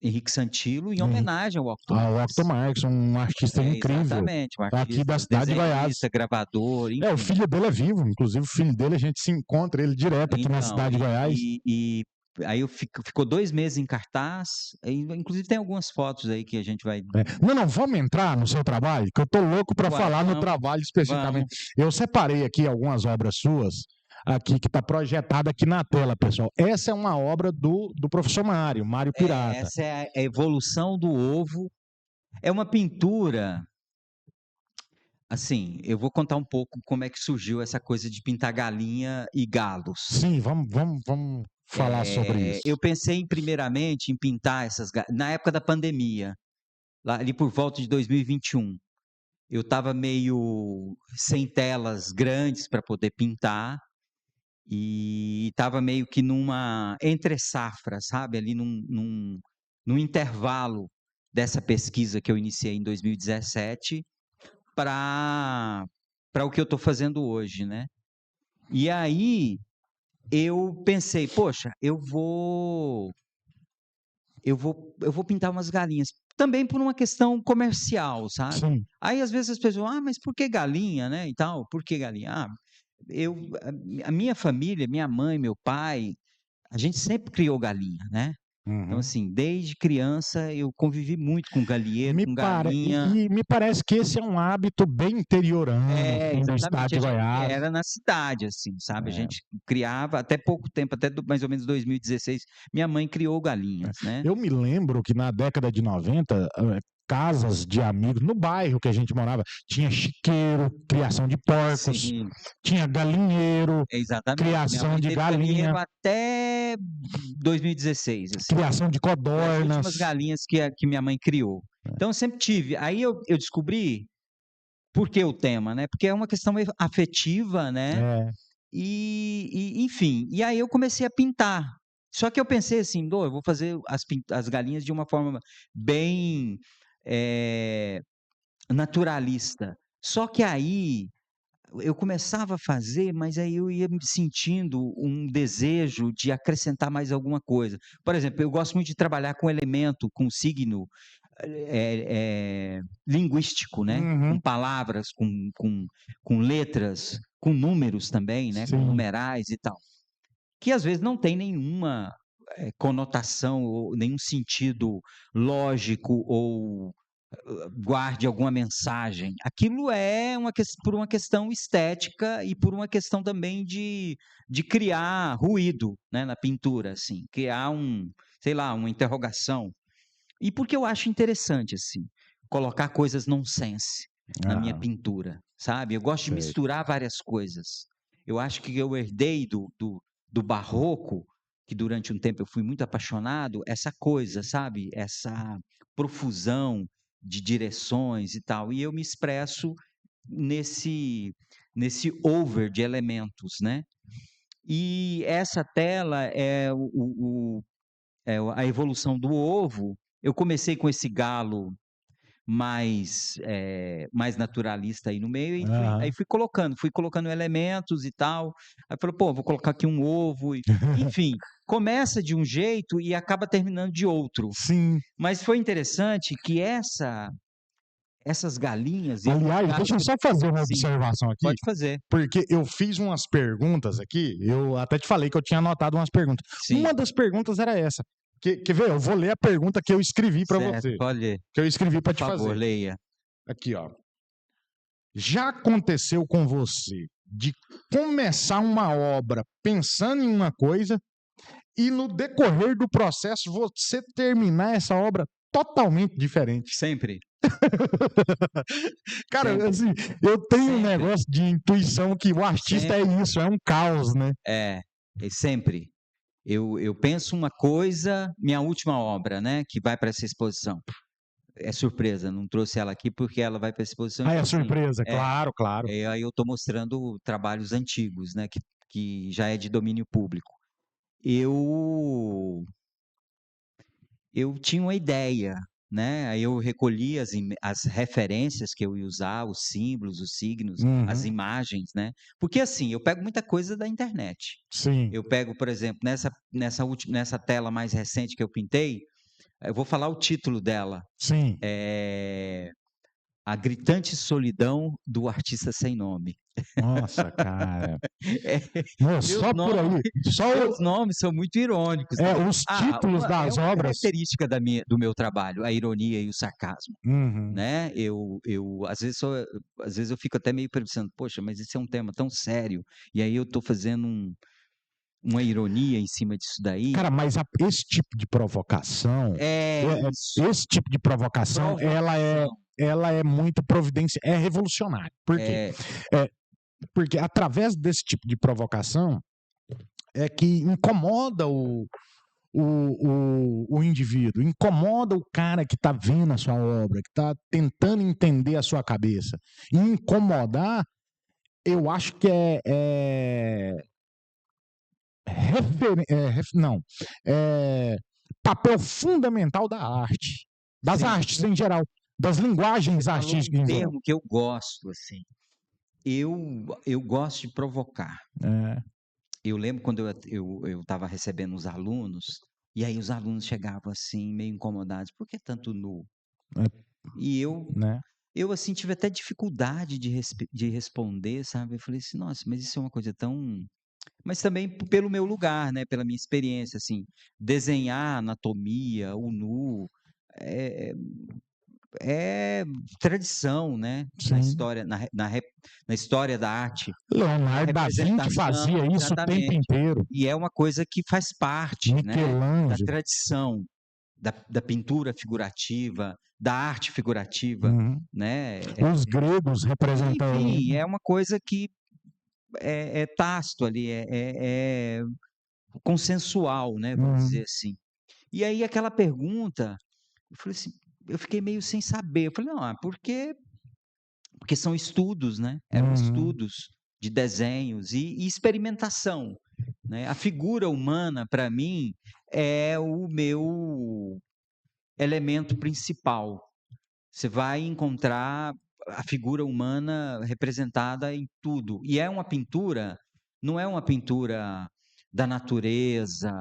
Henrique Santilo em homenagem ao Octomax. Ao Octomax, um artista incrível. Exatamente, um artista aqui da cidade de Goiás. Gravador, enfim. O filho dele é vivo, inclusive o filho dele a gente se encontra ele direto aqui na cidade de Goiás. Aí ficou 2 meses em cartaz, inclusive tem algumas fotos aí que a gente vai... Não, vamos entrar no seu trabalho, que eu tô louco para falar no trabalho especificamente. Eu separei aqui algumas obras suas, aqui que está projetada aqui na tela, pessoal. Essa é uma obra do professor Mário Pirata. Essa é a evolução do ovo. É uma pintura... Assim, eu vou contar um pouco como é que surgiu essa coisa de pintar galinha e galos. Sim, vamos falar sobre isso. Eu pensei primeiramente em pintar na época da pandemia, lá ali por volta de 2021. Eu estava meio sem telas grandes para poder pintar e estava meio que numa entre-safra, sabe? Ali num intervalo dessa pesquisa que eu iniciei em 2017 para o que eu estou fazendo hoje, né? E aí eu pensei, poxa, eu vou pintar umas galinhas, também por uma questão comercial, sabe? Sim. Aí às vezes as pessoas, mas por que galinha, né, e tal? Por que galinha? A minha família, minha mãe, meu pai, a gente sempre criou galinha, né? Então, Uhum. assim, desde criança eu convivi muito com galinheiro, com galinha. Me parece que esse é um hábito bem interiorano, assim, do estado Exatamente, de a gente Goiás. era na cidade, assim, sabe, a É. gente criava até pouco tempo, até mais ou menos 2016, minha mãe criou galinhas, né. Eu me lembro que na década de 90, casas de amigos, no bairro que a gente morava, tinha chiqueiro, criação de porcos, Sim, tinha galinheiro, exatamente. Minha criação mãe de teve galinheiro galinha, até 2016, assim. criação de Foi as codornas. últimas galinhas que minha mãe criou. Então eu sempre tive. Aí eu descobri por que o tema, né, porque é uma questão meio afetiva, né, É. enfim, e aí eu comecei a pintar. Só que eu pensei assim: "Dô, eu vou fazer as galinhas de uma forma bem, eh, naturalista". Só que aí eu começava a fazer, mas aí eu ia me sentindo um desejo de acrescentar mais alguma coisa. Por exemplo, eu gosto muito de trabalhar com elemento, com signo, linguístico, né, com Uhum. palavras, com letras, com números também, né, com Sim. numerais e tal, que às vezes não tem nenhuma, conotação ou nenhum sentido lógico ou guarde alguma mensagem. Aquilo é por uma questão estética e por uma questão também de criar ruído, né, na pintura, assim, criar sei lá, uma interrogação. E porque eu acho interessante, assim, colocar coisas nonsense na minha Ah, pintura, sabe. Eu gosto de sei. misturar várias coisas. Eu acho que eu herdei do barroco, que durante um tempo eu fui muito apaixonado, essa coisa, sabe, essa profusão de direções e tal, e eu me expresso nesse over de elementos, né. E essa tela é a evolução do ovo. Eu comecei com esse galo mais naturalista aí no meio e Aham. fui colocando elementos e tal. Aí falei: "Pô, vou colocar aqui um ovo", enfim, começa de um jeito e acaba terminando de outro. Sim. Mas foi interessante que essas galinhas eu Aliás, deixa eu gasto só fazer uma sim, observação aqui, pode fazer. porque eu fiz umas perguntas aqui, eu até te falei que eu tinha anotado umas perguntas. Sim, Uma das perguntas era essa. Quer ver? Eu vou ler a pergunta que eu escrevi para certo, você, pode ler. que eu escrevi para Por te favor, fazer. leia. Aqui, ó. Já aconteceu com você de começar uma obra pensando em uma coisa e no decorrer do processo você terminar essa obra totalmente diferente? Sempre, Cara, sempre, assim, eu tenho um sempre, negócio de intuição que o artista é sempre. isso, é um caos, né? É, sempre. Eu penso uma coisa, minha última obra, né, que vai para essa exposição. É surpresa, não trouxe ela aqui, porque ela vai para a exposição, Ah, é então assim surpresa, é, claro, claro. aí eu estou mostrando trabalhos antigos, né, que já é de domínio público. Eu eu tinha uma ideia, né, aí eu recolhi as referências que eu ia usar, os símbolos, os signos, as Uhum, imagens, né, porque assim, eu pego muita coisa da internet. sim, Eu pego, por exemplo, nessa tela mais recente que eu pintei, eu vou falar o título dela, sim. eh, A Gritante Solidão do Artista Sem Nome. Nossa, cara. É, Não, meus só por nomes aí, só meus nomes são muito irônicos é, também. os títulos É das uma obras. característica do meu trabalho, a ironia e o sarcasmo, Uhum. né. Eu às vezes eu fico até meio pensando: "Poxa, mas esse é um tema tão sério, e aí eu estou fazendo uma ironia em cima disso daí". Cara, mas esse tipo de provocação, É isso, esse tipo de provocação, provocação. ela é muito providência, é revolucionária. Por quê? É, É, porque através desse tipo de provocação é que incomoda o indivíduo, incomoda o cara que está vendo a sua obra, que está tentando entender a sua cabeça. E incomodar, eu acho que não, é papel fundamental da arte, das sim, artes em geral, das você linguagens falou um artísticas em geral. termo que eu gosto, assim, eu gosto de provocar. É, Eu lembro quando eu estava recebendo os alunos, e aí os alunos chegavam, assim, meio incomodados: "Por que tanto nu?". é, E né? assim, tive até dificuldade de responder, sabe. Eu falei assim: "Nossa, mas isso é uma coisa tão mas também pelo meu lugar, né, pela minha experiência, assim, desenhar anatomia, o nu, é é tradição, né, na Sim. história na história da arte, é Leonardo da Vinci representação fazia isso o tempo exatamente. inteiro. E é uma coisa que faz parte, né, da Michelangelo. tradição, da pintura figurativa, da arte figurativa, Uhum. né, Os gregos representavam. enfim, é uma coisa que é tácito ali, é consensual, né, vamos dizer Uhum. assim. E aí aquela pergunta, eu falei assim, eu fiquei meio sem saber, eu falei: "Não, porque são estudos, né, eram Uhum. estudos de desenhos e experimentação, né. A figura humana para mim é o meu elemento principal. Você vai encontrar a figura humana representada em tudo. E é uma pintura, não é uma pintura da natureza,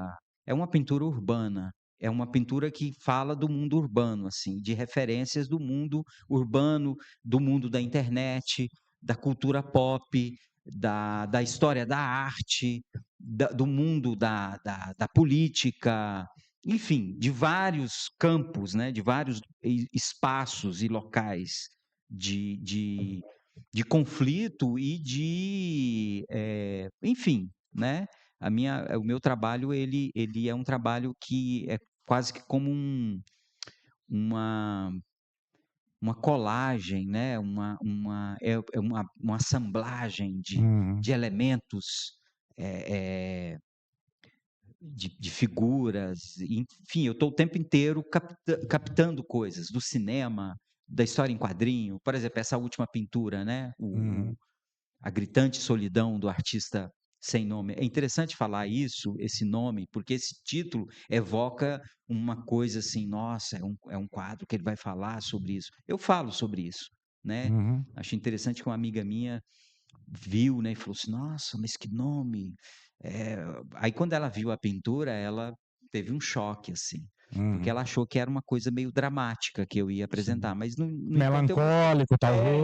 é uma pintura urbana. É uma pintura que fala do mundo urbano, assim, de referências do mundo urbano, do mundo da internet, da cultura pop, da história da arte, do mundo da política, enfim, de vários campos, né, de vários espaços e locais de, de, de conflito e enfim, né? O meu trabalho ele é um trabalho que é quase que como uma uma colagem, né? Uma assemblagem Uhum. de elementos eh, eh, de figuras, enfim, eu estou o tempo inteiro captando coisas do cinema, da história em quadrinho. Por exemplo, essa última pintura, né, Uhum. A Gritante Solidão do artista sem nome. É interessante falar isso, esse nome, porque esse título evoca uma coisa assim, nossa, é um quadro que ele vai falar sobre isso. Eu falo sobre isso, né? Uhum. Acho interessante que uma amiga minha viu, né, e falou assim: "Nossa, mas que nome". Eh, Aí quando ela viu a pintura, ela teve um choque, assim, porque Uhum. ela achou que era uma coisa meio dramática que eu ia Sim. apresentar, mas no entanto eu Melancólico,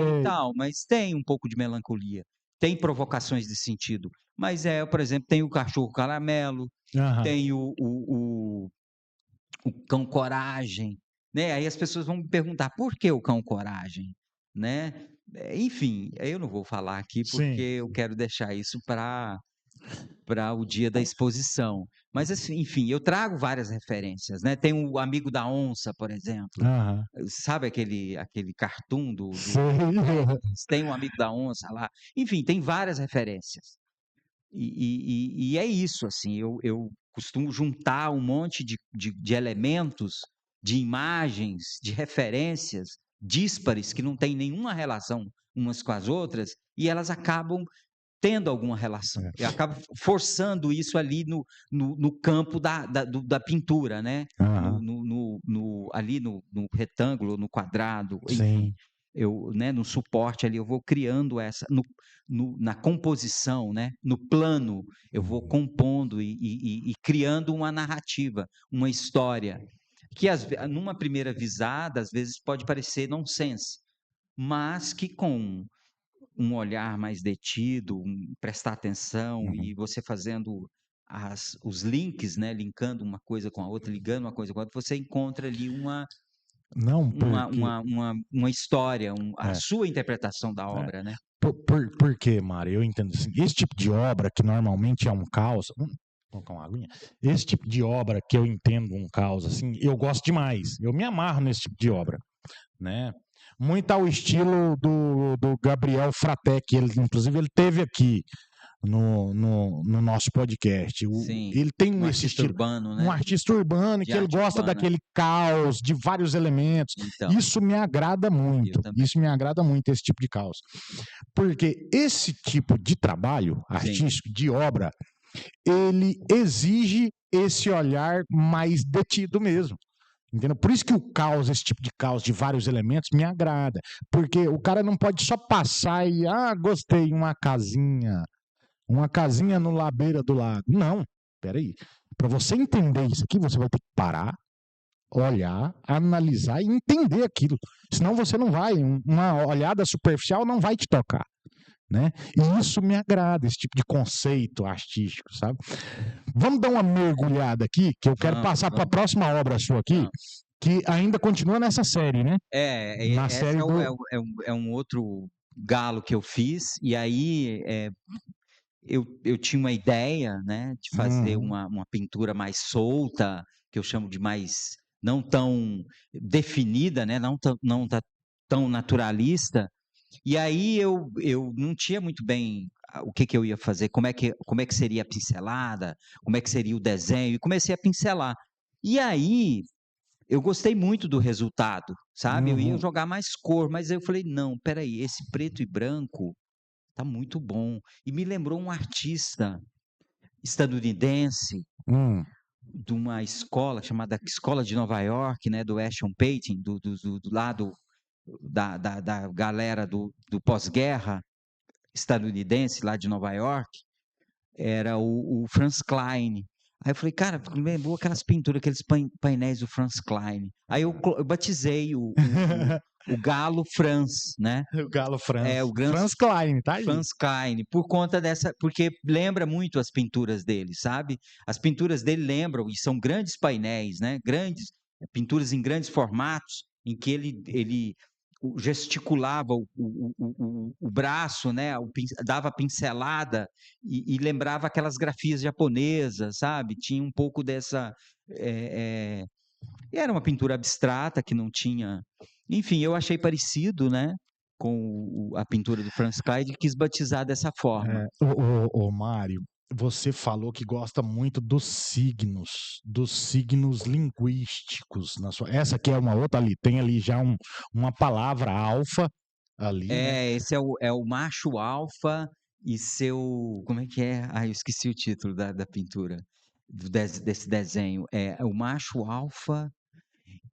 e talvez. tal, mas tem um pouco de melancolia, tem provocações de sentido, mas por exemplo, tem o cachorro caramelo, Aham. tem o cão coragem, né, aí as pessoas vão me perguntar: "Por que o cão coragem?", né. Enfim, eu não vou falar aqui, porque Sim. eu quero deixar isso para o dia da exposição. Mas assim, enfim, eu trago várias referências, né, tem o Amigo da Onça, por exemplo, Aham. sabe aquele cartoon do Sei. Técnicos? Tem o Amigo da Onça lá, enfim, tem várias referências. E é isso, assim, eu costumo juntar um monte de elementos, de imagens, de referências díspares que não têm nenhuma relação umas com as outras, e elas acabam tendo alguma relação. É. Eu acabo forçando isso ali no campo da pintura, né, Aham. ali no retângulo, no quadrado, enfim. Sim. Eu, né, no suporte ali, eu vou criando essa na composição, né, no plano, eu vou Uhum. compondo e criando uma narrativa, uma história, que numa primeira visada, às vezes pode parecer nonsense, mas que com um olhar mais detido, prestar atenção Uhum. e você fazendo os links, né, linkando uma coisa com a outra, ligando uma coisa com a outra, você encontra ali Não, uma porque uma uma uma história, a é, sua interpretação da é. obra, né. Por quê, Mário? Eu entendo assim. Esse tipo de obra que normalmente é um caos. Colocar uma aguinha. Esse tipo de obra que eu entendo um caos, assim, eu gosto demais. Eu me amarro nesse tipo de obra, né? Muito ao estilo do Gabriel Fratek. Ele, inclusive, ele teve aqui no nosso podcast. Sim, Ele tem um esse artista estilo, urbano, um né, artista urbano de que ele arte gosta urbana. daquele caos, de vários elementos. Então, Isso me agrada eu muito. também. Isso me agrada muito, esse tipo de caos. Porque esse tipo de trabalho Sim, artístico, de obra, ele exige esse olhar mais detido mesmo. Entendeu? Por isso que o caos, esse tipo de caos de vários elementos, me agrada. Porque o cara não pode só passar e, gostei, uma casinha no beira do lago. Não, peraí. Para você entender isso aqui, você vai ter que parar, olhar, analisar e entender aquilo. Senão você não vai, uma olhada superficial não vai te tocar. né? E isso me agrada, esse tipo de conceito artístico, sabe? Vamos dar uma mergulhada aqui, que eu quero passar para a próxima obra sua aqui, que ainda continua nessa série, né? Na Essa série do... é um outro galo que eu fiz, e aí eu tinha uma ideia, né, de fazer Uhum. uma pintura mais solta, que eu chamo de mais não tão definida, né, tão naturalista, e aí eu não tinha muito bem o que que eu ia fazer, como é que seria a pincelada, como é que seria o desenho, e comecei a pincelar. E aí, eu gostei muito do resultado, sabe, eu ia Uhum. jogar mais cor, mas aí eu falei: "Não, espera aí, esse preto e branco tá muito bom". E me lembrou um artista estadunidense, Hum. de uma escola chamada Escola de Nova York, né, do Ashton Painting, do lado da galera do pós-guerra estadunidense, lá de Nova York, era o Franz Klein. Aí eu falei: "Cara, me lembrou aquelas pinturas, aqueles painéis do Franz Klein". Aí eu batizei o galo Franz, né. O Galo Franz. É, o Franz Franz Klein, tá aí. Franz Klein, por conta dessa, porque lembra muito as pinturas dele, sabe. As pinturas dele lembram e são grandes painéis, né, grandes pinturas em grandes formatos, em que ele gesticulava o braço, né, dava pincelada e lembrava aquelas grafias japonesas, sabe. Tinha um pouco dessa, e era uma pintura abstrata que não tinha, enfim, eu achei parecido, né, com a pintura do Franz Klein e quis batizar dessa forma. É, ô Mário, você falou que gosta muito dos signos linguísticos na sua. Essa aqui é uma outra ali, tem ali já uma palavra alfa ali, né? Esse é o macho alfa e seu, como é que é? Eu esqueci o título da pintura, desse desenho. É o macho alfa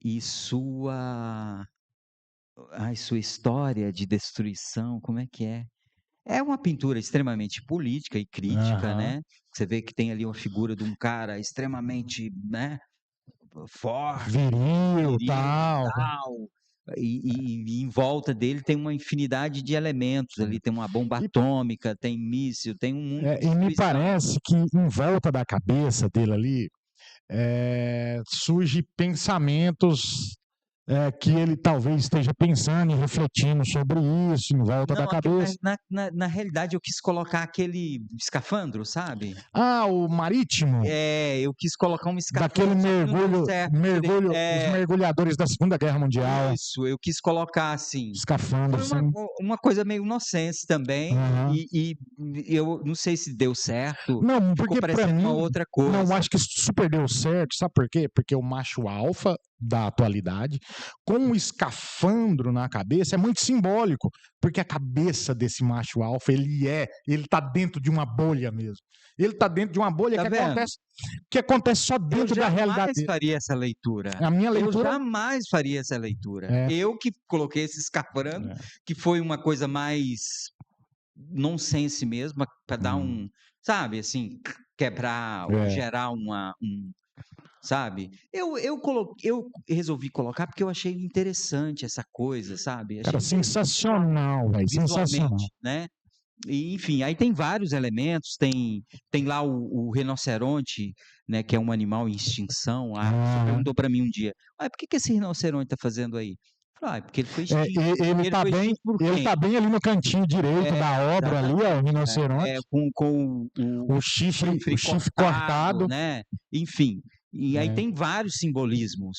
e sua história de destruição, como é que é? É uma pintura extremamente política e crítica, Aham. né, você vê que tem ali uma figura de um cara extremamente, né, forte, Viril, viril e tal. tal, e em volta dele tem uma infinidade de elementos ali, tem uma bomba E, atômica, tem míssil, tem um mundo de e me destruição. parece que em volta da cabeça dele ali surge pensamentos que ele talvez esteja pensando e refletindo sobre isso em volta da Não, aquilo cabeça. na realidade eu quis colocar aquele escafandro, sabe? Ah, o marítimo, Eu quis colocar um daquele escafandro, só que não deu certo, porque ele os mergulhadores da Segunda Guerra Mundial, isso, eu quis colocar assim. escafandro, Foi sim. uma coisa meio nonsense também, Aham. e eu não sei se deu certo, Não, ficou porque pra parecendo uma mim, outra não, coisa. acho que super deu certo, sabe por quê? Porque o macho alfa da atualidade, com um escafandro na cabeça, é muito simbólico, porque a cabeça desse macho alfa, ele tá dentro de uma bolha mesmo. Ele tá dentro de uma bolha Tá vendo? que acontece só Eu dentro da realidade jamais dele. faria essa leitura. A minha Eu leitura jamais faria essa leitura. é, Eu que coloquei esse escafandro, é, que foi uma coisa mais nonsense mesmo, para dar hum, sabe, assim, quebrar ou é. gerar sabe. Eu resolvi colocar, porque eu achei interessante essa coisa, sabe, Cara, achei interessante sensacional, velho, sensacional. visualmente, né. E, enfim, aí tem vários elementos, tem lá o rinoceronte, né, que é um animal em extinção. A pessoa Aham. perguntou para mim um dia: "Uai, por que que esse rinoceronte está fazendo aí?" Eu falei: "Ah, porque ele foi É, extinto". ele E ele tá foi bem, extinto por ele tá quem? bem ali no cantinho direito da obra ali, ó, o Exatamente. rinoceronte, Com o chifre chifre cortado, cortado. né, enfim. E aí É, tem vários simbolismos.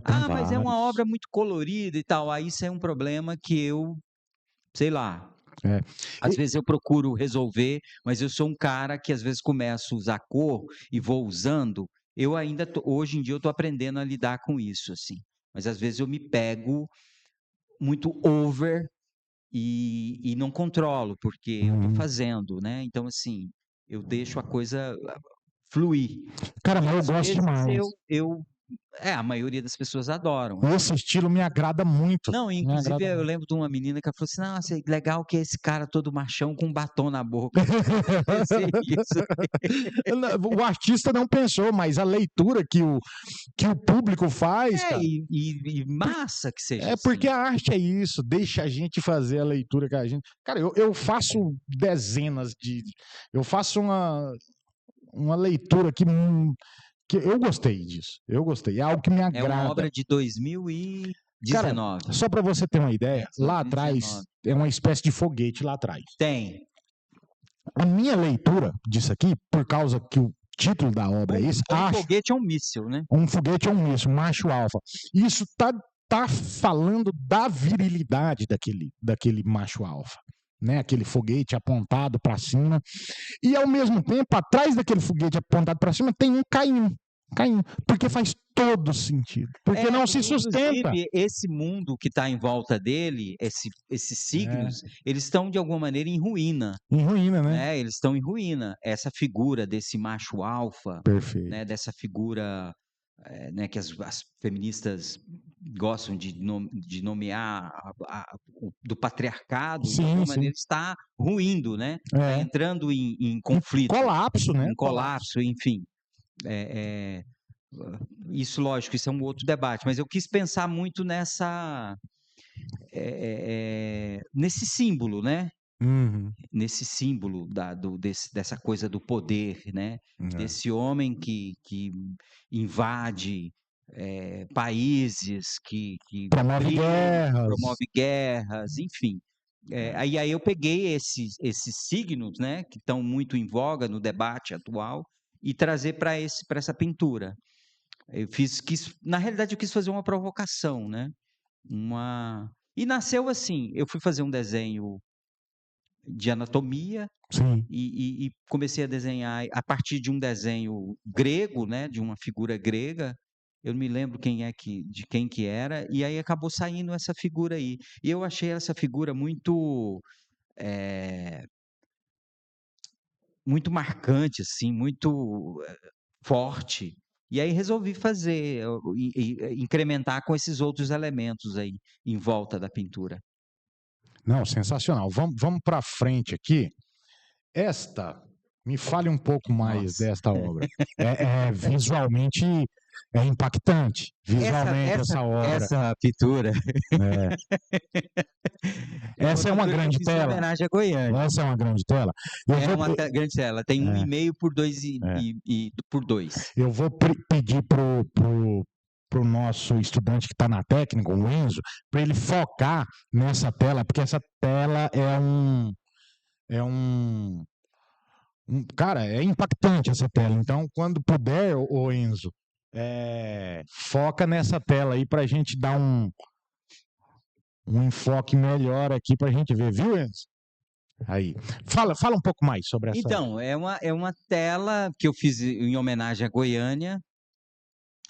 tem "Ah, mas é uma vários. obra muito colorida e tal". Aí isso é um problema que eu, sei lá, É. às E, vezes eu procuro resolver, mas eu sou um cara que às vezes começo a usar cor e vou usando, eu ainda hoje em dia eu estou aprendendo a lidar com isso, assim. Mas às vezes eu me pego muito over e não controlo, porque eu estou uhum. fazendo, né, então assim, eu deixo a coisa fluir. Cara, E mas eu às gosto vezes demais. eu a maioria das pessoas adoram. Esse estilo me agrada muito. Não, Me inclusive agrada eu muito. lembro de uma menina que ela falou assim: "Nossa, legal que é esse cara todo machão com um batom na boca". Eu pensei isso. O artista não pensou, mas a leitura que o público faz, cara, E massa que seja é porque assim. a arte é isso, deixa a gente fazer a leitura que a gente. Cara, eu faço dezenas de. Eu faço uma leitura que eu gostei disso. Eu gostei. É algo que me É uma agrada. obra de Cara, 2019. só para você ter uma ideia, lá atrás 2019. é uma espécie de foguete lá atrás. Tem. A minha leitura disso aqui, por causa que o título da obra é esse, Um foguete é um míssil, né? um foguete é um míssil, macho alfa. Isso tá falando da virilidade daquele macho alfa, né? Aquele foguete apontado para cima. E ao mesmo tempo, atrás daquele foguete apontado para cima, tem um caindo, porque faz todo sentido, porque não se sustenta. Inclusive, esse mundo que está em volta dele, esses signos, eles estão de alguma maneira em ruína, Em ruína, né? né? Eles estão em ruína. Essa figura desse macho alfa, Perfeito. né? Dessa figura, né? Que as feministas gostam de nomear do patriarcado, de Sim, alguma sim. maneira está ruindo, né? Está É. entrando em conflito, Colapso, né? em colapso, enfim. Isso, lógico, isso é um outro debate, mas eu quis pensar muito nesse símbolo, né? Uhum. Nesse símbolo dessa coisa do poder, né? Desse homem que invade países, que Promove guerras. promove guerras, enfim. Aí eu peguei esses signos, né? Que estão muito em voga no debate atual e trazer para essa pintura. Na realidade, eu quis fazer uma provocação, né? E nasceu assim. Eu fui fazer um desenho de anatomia Sim. e comecei a desenhar a partir de um desenho grego, né? De uma figura grega. Eu não me lembro de quem que era, e aí acabou saindo essa figura aí. E eu achei essa figura muito marcante, assim, muito forte. E aí resolvi fazer, incrementar com esses outros elementos aí em volta da pintura. Não, sensacional. Vamos para frente aqui. Me fale um pouco mais Nossa. desta obra. Visualmente é impactante. Visualmente essa obra. Essa pintura. Essa é uma grande tela. Em homenagem a Goiânia. Essa é uma grande tela. Grande tela. Tem 1,5 por 2 por 2. Eu vou pedir pro nosso estudante que está na técnica, o Enzo, para ele focar nessa tela, porque essa tela cara, é impactante essa tela. Então, quando puder, o Enzo, foca nessa tela aí para a gente dar um enfoque melhor aqui para a gente ver, viu, Enzo? Aí, fala um pouco mais sobre essa. Então, é uma tela que eu fiz em homenagem a Goiânia.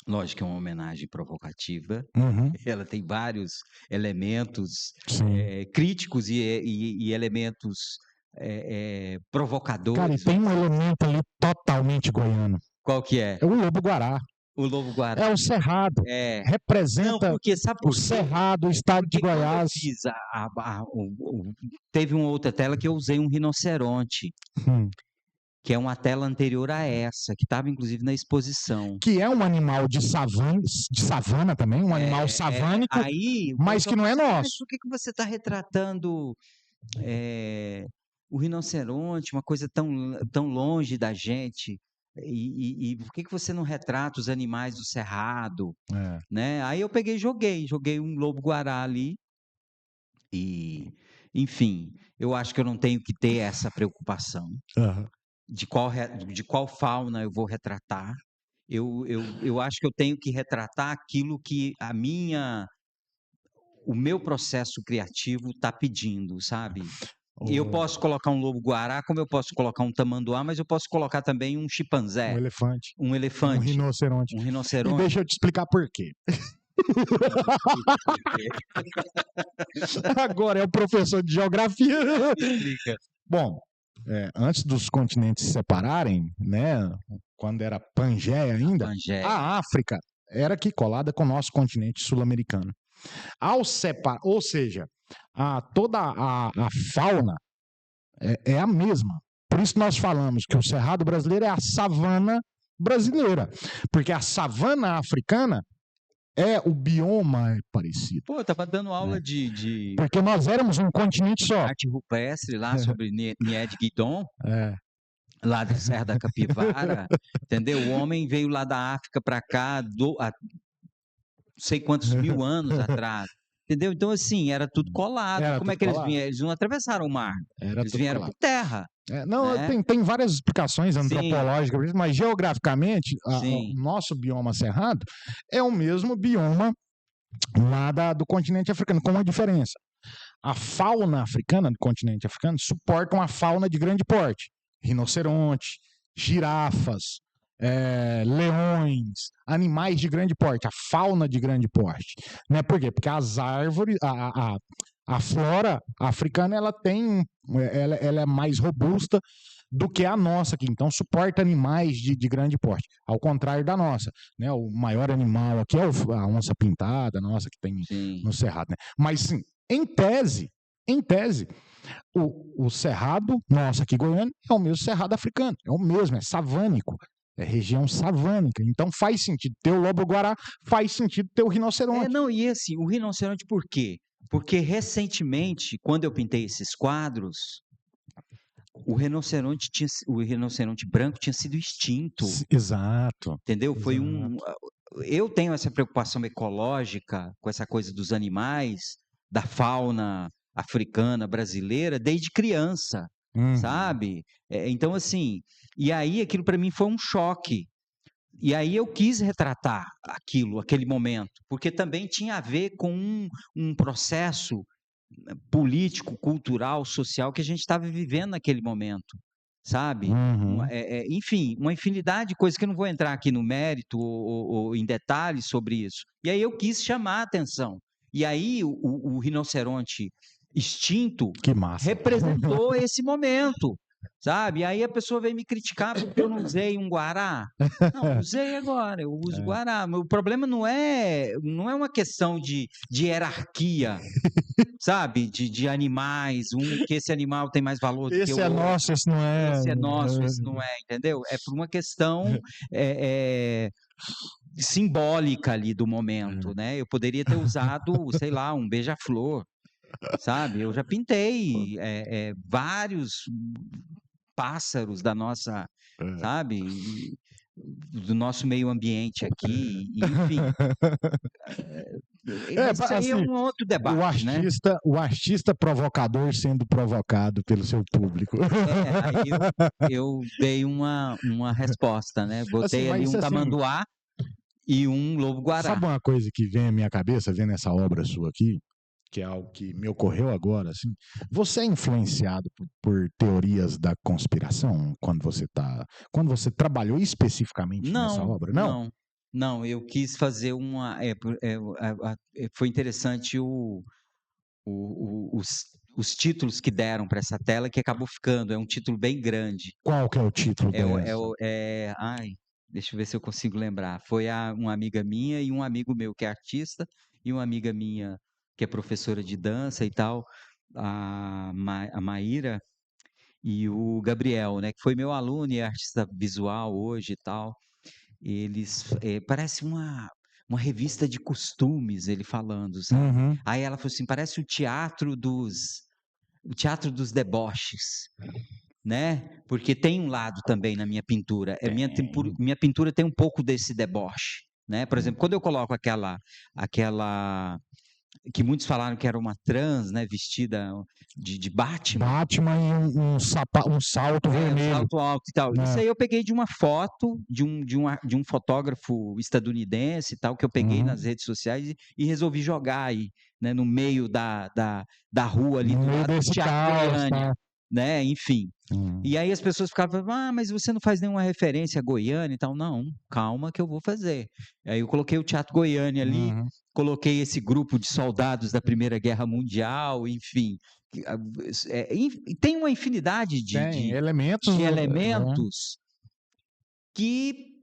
Lógico que é uma homenagem provocativa. Uhum. Ela tem vários elementos Sim. críticos e elementos provocadores. Cara, e tem um elemento ali totalmente goiano. Qual que é? É o lobo-guará. O lobo-guará. É o cerrado. Representa sabe por o cerrado, o estado de Goiás. Quando eu fiz teve uma outra tela que eu usei um rinoceronte, que é uma tela anterior a essa, que estava inclusive na exposição. Que é um animal de savana também, um animal savânico, mas que não é nosso. Por que você está retratando o rinoceronte, uma coisa tão longe da gente? E por que você não retrata os animais do cerrado? Né? Aí eu peguei e joguei um lobo-guará ali. E, enfim, eu acho que eu não tenho que ter essa preocupação de qual fauna eu vou retratar. Eu acho que eu tenho que retratar aquilo que o meu processo criativo está pedindo, sabe? Eu posso colocar um lobo-guará, como eu posso colocar um tamanduá, mas eu posso colocar também um chimpanzé. Um elefante. Um rinoceronte. E deixa eu te explicar por quê. Agora é o professor de geografia. Explica. Bom, antes dos continentes se separarem, né? Quando era Pangeia ainda, a África era aqui colada com o nosso continente sul-americano. Ao separar, ou seja, toda a fauna é a mesma. Por isso nós falamos que o Cerrado brasileiro é a savana brasileira, porque a savana africana o bioma é parecido. Pô, eu tava dando aula de Porque nós éramos um continente só. arte rupestre lá sobre Nied Guidon, É. lá da Serra da Capivara, entendeu? O homem veio lá da África para cá, há não sei quantos mil anos atrás, entendeu? Então, assim, era tudo colado. Era Como é tudo que eles colado. vieram? Eles não atravessaram o mar, Era eles tudo vieram colado. por terra. Não, né? tem várias explicações Sim. antropológicas, mas geograficamente, Sim. o nosso bioma cerrado é o mesmo bioma lá do continente africano, com uma diferença. A fauna africana do continente africano suporta uma fauna de grande porte. Rinoceronte, girafas, leões, animais de grande porte, a fauna de grande porte. Né? Por quê? Porque as árvores, a flora africana, ela é mais robusta do que a nossa aqui. Então, suporta animais de grande porte, ao contrário da nossa. Né? O maior animal aqui é a onça pintada, nossa, que tem no Cerrado. Né? Mas, sim, em tese, o Cerrado, nosso aqui Goiânia, é o mesmo Cerrado africano. É o mesmo, é savânico. É região savânica. Então faz sentido ter o lobo-guará, faz sentido ter o rinoceronte. Não, e assim, o rinoceronte por quê? Porque recentemente, quando eu pintei esses quadros, o rinoceronte branco tinha sido extinto. Exato. Entendeu? Exato. Foi eu tenho essa preocupação ecológica com essa coisa dos animais, da fauna africana, brasileira, desde criança, sabe? Então, assim, e aí aquilo para mim foi um choque. E aí eu quis retratar aquele momento, porque também tinha a ver com um processo político, cultural, social que a gente estava vivendo naquele momento, sabe? Enfim, uma infinidade de coisas que eu não vou entrar aqui no mérito ou em detalhes sobre isso. E aí eu quis chamar a atenção. E aí o rinoceronte extinto representou esse momento. Sabe? E aí a pessoa veio me criticar porque eu não usei um guará. Não, usei agora, eu uso guará. O problema não é uma questão de hierarquia, sabe? De animais, que esse animal tem mais valor do que o outro. Esse é nosso, esse não é. Esse é nosso, esse não é, entendeu? É por uma questão simbólica ali do momento, né? Eu poderia ter usado, sei lá, um beija-flor, sabe? Eu já pintei vários pássaros da nossa, sabe? Do nosso meio ambiente aqui, enfim. Mas isso aí é um outro debate, o artista provocador sendo provocado pelo seu público. Aí eu dei uma resposta, né? Botei ali um tamanduá e um lobo-guará. Sabe uma coisa que vem à minha cabeça, vendo essa obra sua aqui? Que é algo que me ocorreu agora, assim. Você é influenciado por teorias da conspiração quando você trabalhou especificamente nessa obra? Não, eu quis fazer foi interessante os títulos que deram para essa tela, que acabou ficando, é um título bem grande. Qual que é o título dessa? Deixa eu ver se eu consigo lembrar. Foi uma amiga minha e um amigo meu que é artista, e uma amiga minha que é professora de dança e tal, a Maíra, e o Gabriel, né, que foi meu aluno e é artista visual hoje e tal. Eles parece uma revista de costumes, ele falando, sabe? Aí ela falou assim, parece o teatro dos deboches, né? Porque tem um lado também na minha pintura. Minha pintura tem um pouco desse deboche, né? Por exemplo, quando eu coloco aquela que muitos falaram que era uma trans, né, vestida de Batman. Batman e um salto vermelho. Um salto alto e tal. Isso aí eu peguei de uma foto de um fotógrafo estadunidense e tal, que eu peguei nas redes sociais e resolvi jogar aí, né, no meio da rua ali, do lado do Teatro Goiânia, né, enfim. E aí as pessoas ficavam, mas você não faz nenhuma referência a Goiânia e tal. Não, calma que eu vou fazer. Aí eu coloquei o Teatro Goiânia ali, coloquei esse grupo de soldados da Primeira Guerra Mundial, enfim. Tem uma infinidade de elementos que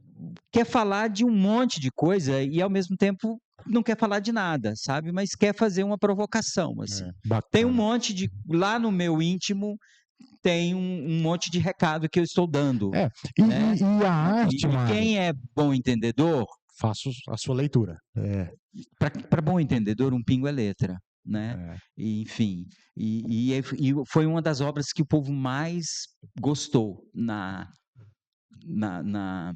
quer falar de um monte de coisa e, ao mesmo tempo, não quer falar de nada, sabe? Mas quer fazer uma provocação, assim. Tem um Bacana. monte de... Lá no meu íntimo, tem um monte de recado que eu estou dando, né? E a arte, E Mário, quem é bom entendedor, faço a sua leitura. para bom entendedor, um pingo é letra, né? É. E, enfim, e foi uma das obras que o povo mais gostou na, na,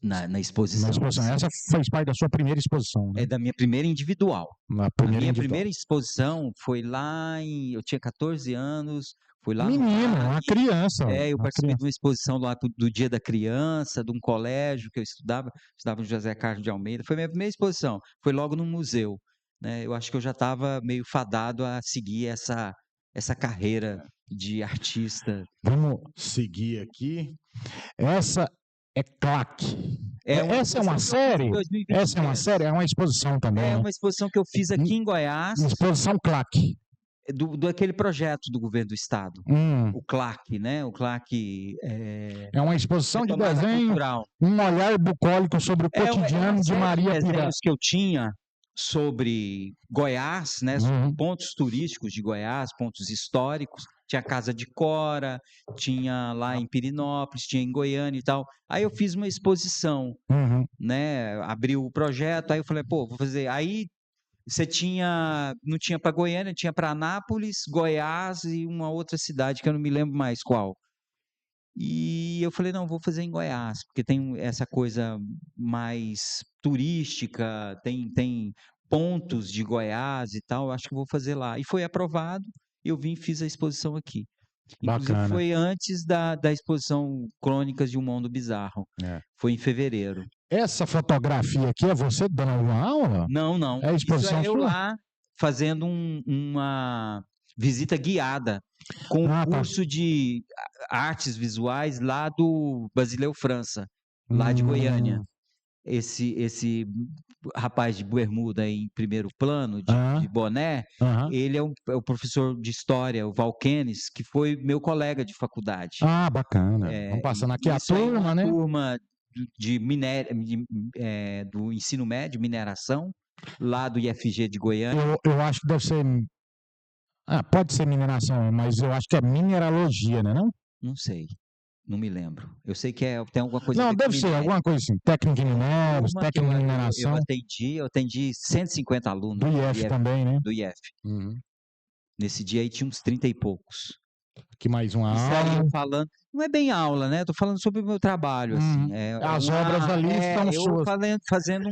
na exposição. exposição. Essa fez parte da sua primeira exposição, né? É da minha primeira individual. Na A primeira minha individual. primeira exposição foi lá em... Eu tinha 14 anos, fui lá no Menino, uma Parque. criança. Eu Uma participei de criança. uma exposição lá do Dia da Criança, de um colégio que eu estudava no José Carlos de Almeida. Foi a minha primeira exposição, foi logo no museu, né? Eu acho que eu já estava meio fadado a seguir essa carreira de artista. Vamos seguir aqui. Essa é Claque. É uma Essa é uma exposição que eu fiz em série? Essa é uma 2023. série? É uma exposição também, É né? uma exposição que eu fiz aqui em Goiás, Exposição Claque. daquele projeto do governo do estado, Hum. o CLAC, né? O CLAC É uma exposição de Retomada desenho, Cultural. um olhar bucólico sobre o É uma cotidiano de série Maria Pirata. desenhos que eu tinha sobre Goiás, né? Sobre pontos turísticos de Goiás, pontos históricos. Tinha a Casa de Cora, tinha lá em Pirinópolis, tinha em Goiânia e tal. Aí eu fiz uma exposição, né? Abriu o projeto, aí eu falei, pô, vou fazer. Aí você não tinha para Goiânia, tinha para Anápolis, Goiás e uma outra cidade que eu não me lembro mais qual. E eu falei, não, vou fazer em Goiás, porque tem essa coisa mais turística, tem pontos de Goiás e tal, acho que vou fazer lá. E foi aprovado, eu vim e fiz a exposição aqui. Inclusive Bacana. foi antes da exposição Crônicas de um Mundo Bizarro. Foi em fevereiro. Essa fotografia aqui é você dando uma aula? Não. É a exposição Isso é eu sua? lá fazendo uma visita guiada com o curso de artes visuais lá do Basileu França, lá de Goiânia. Esse rapaz de bermuda em primeiro plano, de boné, ele é o professor de história, o Valquenes, que foi meu colega de faculdade. Ah, bacana. Vamos passando aqui a turma, né? Turma do ensino médio, mineração, lá do IFG de Goiânia. Eu acho que deve ser. Pode ser mineração, mas eu acho que é mineralogia, né? Não? Não sei, não me lembro. Eu sei que tem alguma coisa a Não, ver deve com ser minério. alguma coisa assim. Técnica em minérios, Turma que técnica em eu mineração. atendi 150 alunos Do IF também, né? do IF. Nesse dia aí tinha uns 30 e poucos. Que mais uma Isso aí aula. eu falando, não é bem aula, né? Eu tô falando sobre o meu trabalho, assim. As obras ali estão eu suas. fazendo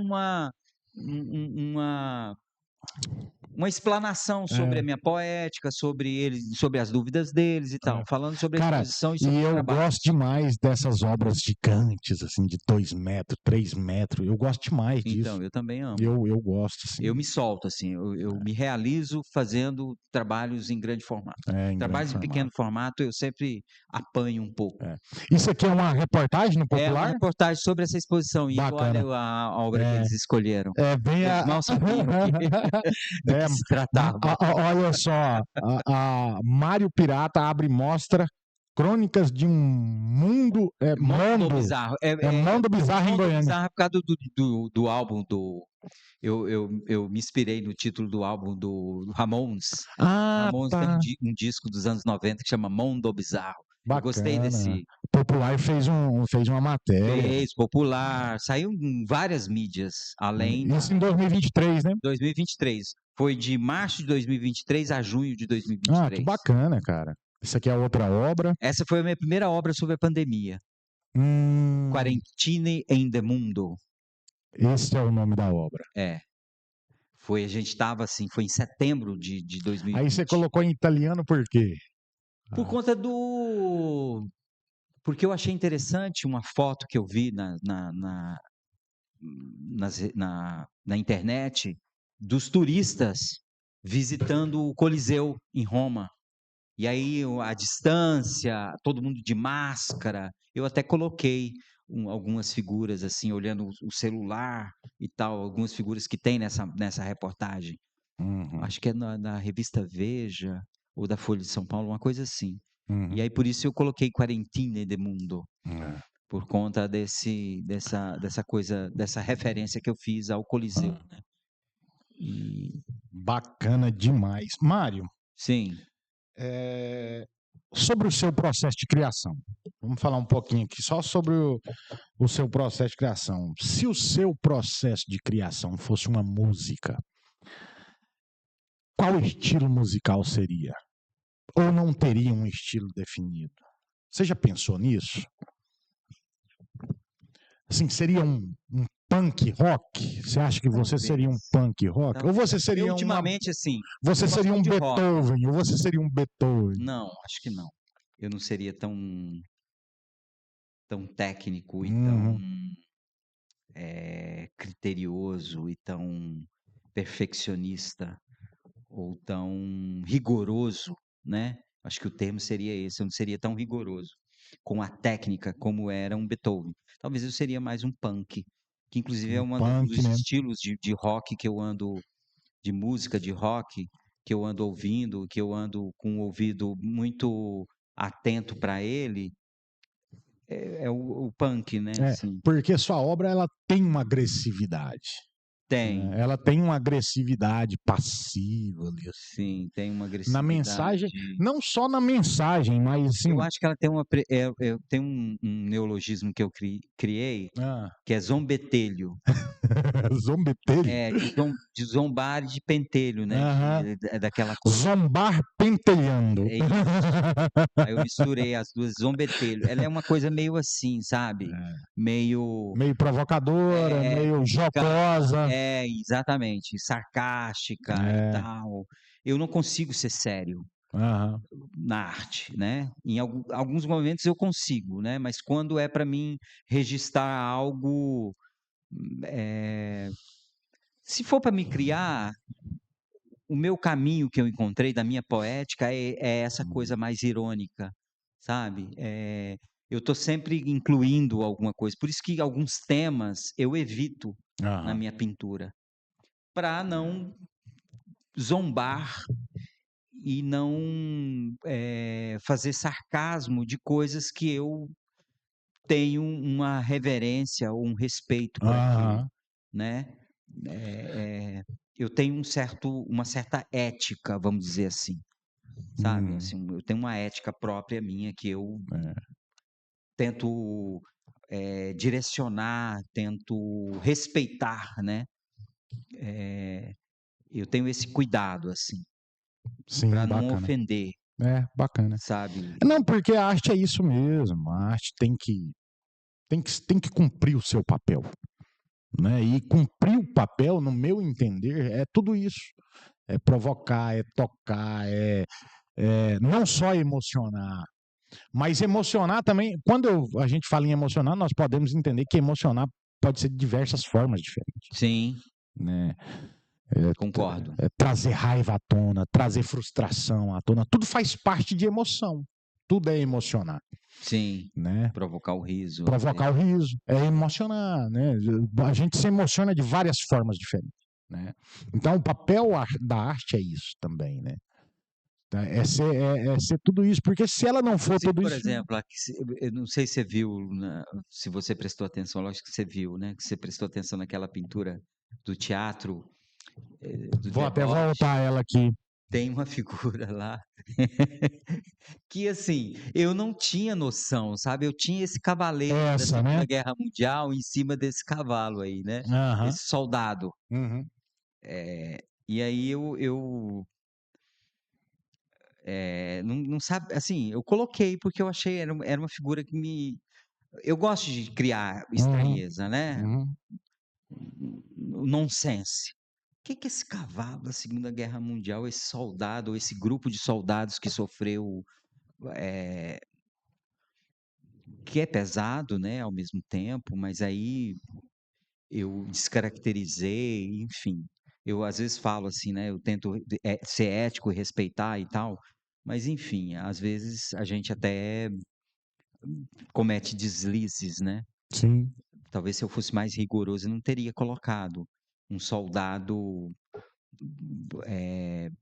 uma explanação sobre a minha poética, sobre eles, sobre as dúvidas deles e tal, falando sobre a Cara, exposição e sobre e o eu trabalho. gosto demais dessas obras gigantes, assim, de 2 metros, 3 metros. Eu gosto demais disso. Então, eu também amo. Eu gosto, assim. Eu me solto, assim, eu me realizo fazendo trabalhos em grande formato. Trabalhos em pequeno formato eu sempre apanho um pouco. Isso aqui é uma reportagem no Popular? É uma reportagem sobre essa exposição. E olha a obra que eles escolheram. Eles mal sabiam do que se tratava. Olha só, a Mário Pirata abre mostra Crônicas de um Mundo... Mundo Bizarro. Mundo Bizarro em Goiânia. Bizarro por causa do álbum do... Eu me inspirei no título do álbum do Ramones. Ramones tem um disco dos anos 90 que chama Mundo Bizarro. Bacana. Eu gostei desse... Popular fez uma matéria. Fez, Popular, saiu em várias mídias, além... Isso em 2023, né? 2023. Foi de março de 2023 a junho de 2023. Que bacana, cara. Isso aqui é outra obra. Essa foi a minha primeira obra sobre a pandemia. Quarantine in the Mundo. Esse é o nome da obra. A gente estava assim, foi em setembro de 2020. Aí você colocou em italiano por quê? Por conta porque eu achei interessante uma foto que eu vi na internet dos turistas visitando o Coliseu em Roma. E aí a distância, todo mundo de máscara. Eu até coloquei algumas figuras assim, olhando o celular e tal, algumas figuras que tem nessa reportagem. Acho que é na revista Veja ou da Folha de São Paulo, uma coisa assim. E aí por isso eu coloquei Quarentine de Mundo. por conta dessa coisa, dessa referência que eu fiz ao Coliseu, né? E, Bacana demais. Mário, sim, sobre o seu processo de criação. Vamos falar um pouquinho aqui só sobre o seu processo de criação. Se o seu processo de criação fosse uma música, qual estilo musical seria? Ou não teria um estilo definido? Você já pensou nisso? Assim, seria um punk rock? Você acha que você seria um punk rock? Ou você eu seria ultimamente, assim, você eu seria gosto um de rock. Beethoven? Ou você seria um Beethoven? Não, acho que não. Eu não seria tão técnico e tão Uhum. criterioso e tão perfeccionista ou tão rigoroso, né? Acho que o termo seria esse, eu não seria tão rigoroso com a técnica como era um Beethoven. Talvez eu seria mais um punk, que inclusive é Um um punk, dos né? estilos de rock que eu ando, de música de rock, que eu ando ouvindo, que eu ando com o ouvido muito atento para ele, é o punk, né? É, Assim, porque sua obra ela tem uma agressividade, tem, né? Ela tem uma agressividade passiva ali, assim. sim, tem uma Na mensagem, agressividade. não só na mensagem, mas Eu assim, acho que ela tem tem um neologismo que eu criei, ah, que é zombetelho. zombetelho. É, de zombar e de pentelho, né, Aham. é daquela coisa, Zombar pentelhando. é isso. Aí eu misturei as 2, zombetelho. Ela é uma coisa meio assim, sabe, meio, Meio provocadora, meio jocosa. exatamente, sarcástica e É, tal. Eu não consigo ser sério aham. na arte, né, em alguns momentos eu consigo, né, mas quando é para mim registrar algo, eh, se for para me criar, o meu caminho que eu encontrei da minha poética é essa coisa mais irônica, sabe. Eu estou sempre incluindo alguma coisa, por isso que alguns temas eu evito na Aham. minha pintura, para não zombar e não, fazer sarcasmo de coisas que eu tenho uma reverência ou um respeito por aquilo, Aham. né. Eh eu tenho uma certa ética, vamos dizer assim, sabe, Uhum. assim, eu tenho uma ética própria minha que eu É. tento, direcionar, tento respeitar, né. Eh, eu tenho esse cuidado, assim, Sim, para não bacana. ofender, É, bacana. sabe. Não, porque a arte é isso mesmo. A arte tem que cumprir o seu papel, né? E cumprir o papel, no meu entender, é tudo isso. É provocar, é tocar, não só emocionar, mas emocionar também. Quando a gente fala em emocionar, nós podemos entender que emocionar pode ser de diversas formas diferentes, Sim, né? concordo. Trazer raiva à tona, trazer frustração à tona, tudo faz parte de emoção. Tudo é emocionar, Sim, né? provocar o riso Provocar até. o riso, é emocionar, né? A gente se emociona de várias formas diferentes, né? Então, o papel da arte é isso também, né? Tá? É ser tudo isso, porque se ela não for Inclusive, tudo por isso. exemplo, aqui eu não sei se você viu se você prestou atenção, lógico que você viu, né, que você prestou atenção naquela pintura do teatro, do Vou até deboche, voltar ela aqui. tem uma figura lá que, assim, eu não tinha noção, sabe, eu tinha esse cavaleiro da Essa, né? Segunda Guerra Mundial em cima desse cavalo aí, né, Aham. esse soldado. Uhum. E aí não sabe assim, eu coloquei porque eu achei era uma figura que me eu gosto de criar Uhum. estranheza, né, Uhum. o nonsense. Que é esse cavalo da Segunda Guerra Mundial, esse soldado, ou esse grupo de soldados que sofreu, eh, que é pesado, né, ao mesmo tempo, mas aí eu descaracterizei, enfim. Eu às vezes falo assim, né, eu tento ser ético e respeitar e tal, mas enfim, às vezes a gente até comete deslizes, né. Sim. Talvez se eu fosse mais rigoroso eu não teria colocado um soldado,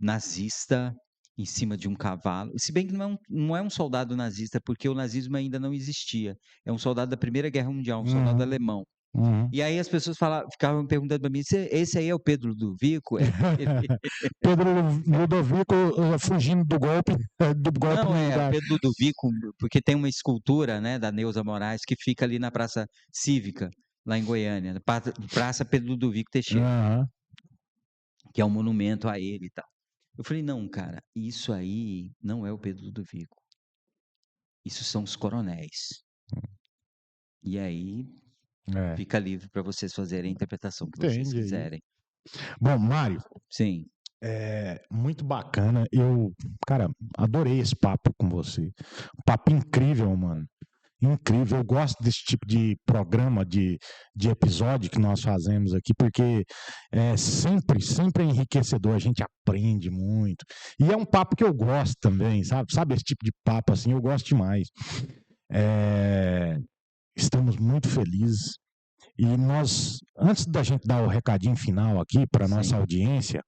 nazista em cima de um cavalo. Se bem que não é um soldado nazista, porque o nazismo ainda não existia. É um soldado da Primeira Guerra Mundial, um soldado Uhum, alemão. uhum. E aí as pessoas ficavam perguntando para mim: Esse aí é o Pedro Ludovico? É aquele... Pedro Ludovico fugindo do golpe Não, é o militar. Pedro Ludovico, porque tem uma escultura, né, da Neuza Moraes, que fica ali na Praça Cívica, lá em Goiânia, na Praça Pedro Ludovico Teixeira, Aham. que é um monumento a ele e tal. Eu falei: não, cara, isso aí não é o Pedro Ludovico. Isso são os coronéis. E aí É, fica livre para vocês fazerem a interpretação que vocês entendi aí. quiserem. Bom, Mário, Sim, muito bacana. Cara, adorei esse papo com você. Papo incrível, mano. Incrível. Eu gosto desse tipo de programa, de episódio que nós fazemos aqui, porque sempre é enriquecedor. A gente aprende muito. E é um papo que eu gosto também, sabe? Sabe esse tipo de papo assim? Eu gosto demais. É, estamos muito felizes. E nós, antes da gente dar o recadinho final aqui para nossa sim. audiência,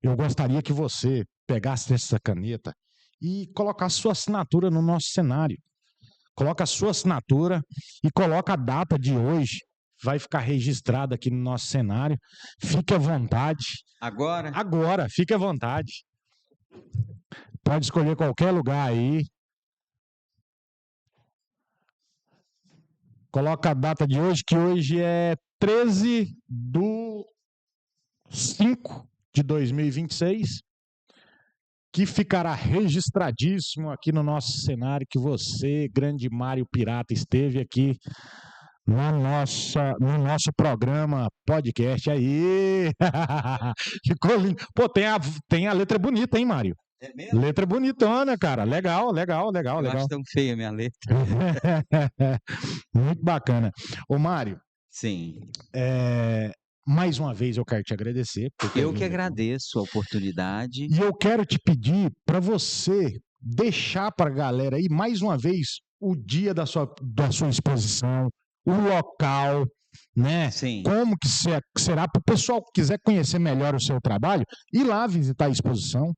eu gostaria que você pegasse essa caneta e colocasse sua assinatura no nosso cenário. Coloca a sua assinatura e coloca a data de hoje. Vai ficar registrado aqui no nosso cenário. Fique à vontade. Agora, Agora, fique à vontade. Pode escolher qualquer lugar aí. Coloca a data de hoje, que hoje é 13/5/2026, que ficará registradíssimo aqui no nosso cenário que você, grande Mário Pirata, esteve aqui no nosso programa podcast aí. Ficou lindo. Pô, tem a letra bonita, hein, Mário? é mesmo? Letra bonitona, cara. Legal. Eu acho tão feia a minha letra. Muito bacana. Ô, Mário, Sim. mais uma vez eu quero te agradecer por ter Eu vindo que aqui. agradeço a oportunidade. E eu quero te pedir para você deixar para a galera aí, mais uma vez, o dia da sua exposição, o local, né? Sim. Como que será para o pessoal que quiser conhecer melhor o seu trabalho, ir lá visitar a exposição.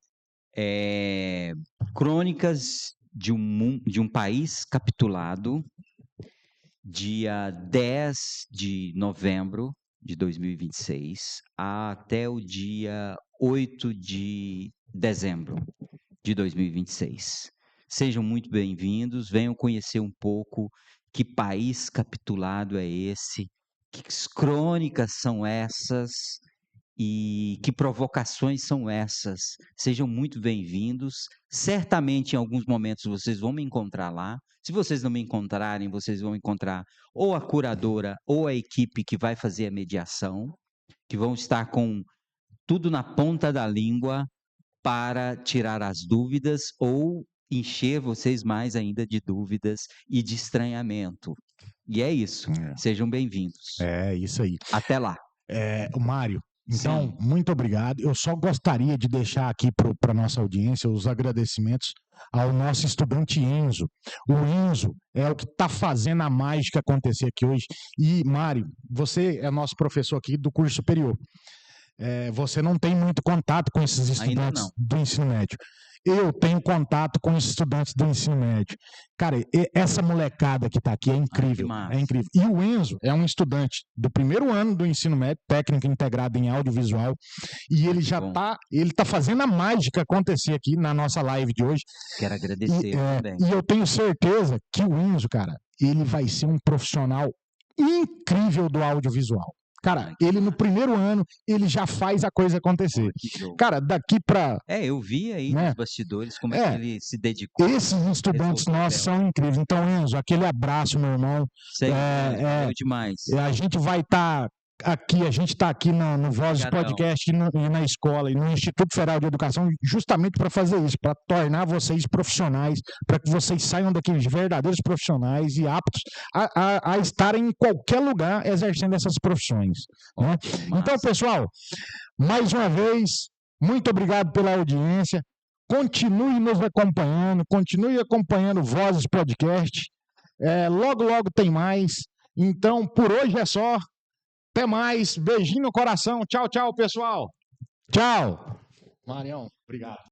Crônicas de um país capitulado, dia 10 de novembro de 2026 até o dia 8 de dezembro de 2026. Sejam muito bem-vindos, venham conhecer um pouco que país capitulado é esse, que crônicas são essas e que provocações são essas. Sejam muito bem-vindos. Certamente, em alguns momentos, vocês vão me encontrar lá. Se vocês não me encontrarem, vocês vão encontrar ou a curadora ou a equipe que vai fazer a mediação, que vão estar com tudo na ponta da língua para tirar as dúvidas ou encher vocês mais ainda de dúvidas e de estranhamento. E é isso. Sejam bem-vindos. É isso aí. Até lá. Mário, então, Sim. muito obrigado. Eu só gostaria de deixar aqui para a nossa audiência os agradecimentos ao nosso estudante Enzo. O Enzo é o que está fazendo a mágica acontecer aqui hoje. E, Mário, você é nosso professor aqui do curso superior. Você não tem muito contato com esses estudantes do ensino médio. Eu tenho contato com os estudantes do ensino médio. Cara, essa molecada que está aqui é incrível. É incrível. E o Enzo é um estudante do primeiro ano do ensino médio, técnica integrada em audiovisual, e ele já está fazendo a mágica acontecer aqui na nossa live de hoje. Quero agradecer também. E eu tenho certeza que o Enzo, cara, ele vai ser um profissional incrível do audiovisual. Cara, ele no primeiro ano, ele já faz a coisa acontecer. Cara, daqui para... eu vi aí nos bastidores como é que ele se dedicou. Esses estudantes nossos são incríveis. Então, Enzo, aquele abraço, meu irmão. Sei, valeu demais. A gente vai estar aqui, a gente está aqui no Vozes Podcast e na escola, e no Instituto Federal de Educação, justamente para fazer isso, para tornar vocês profissionais, para que vocês saiam daqui verdadeiros profissionais e aptos a estarem em qualquer lugar exercendo essas profissões. Né? Então, pessoal, mais uma vez, muito obrigado pela audiência. Continue nos acompanhando, continue acompanhando Vozes Podcast. Logo tem mais. Então, por hoje é só. Até mais. Beijinho no coração. Tchau, pessoal. Tchau. Marião, obrigado.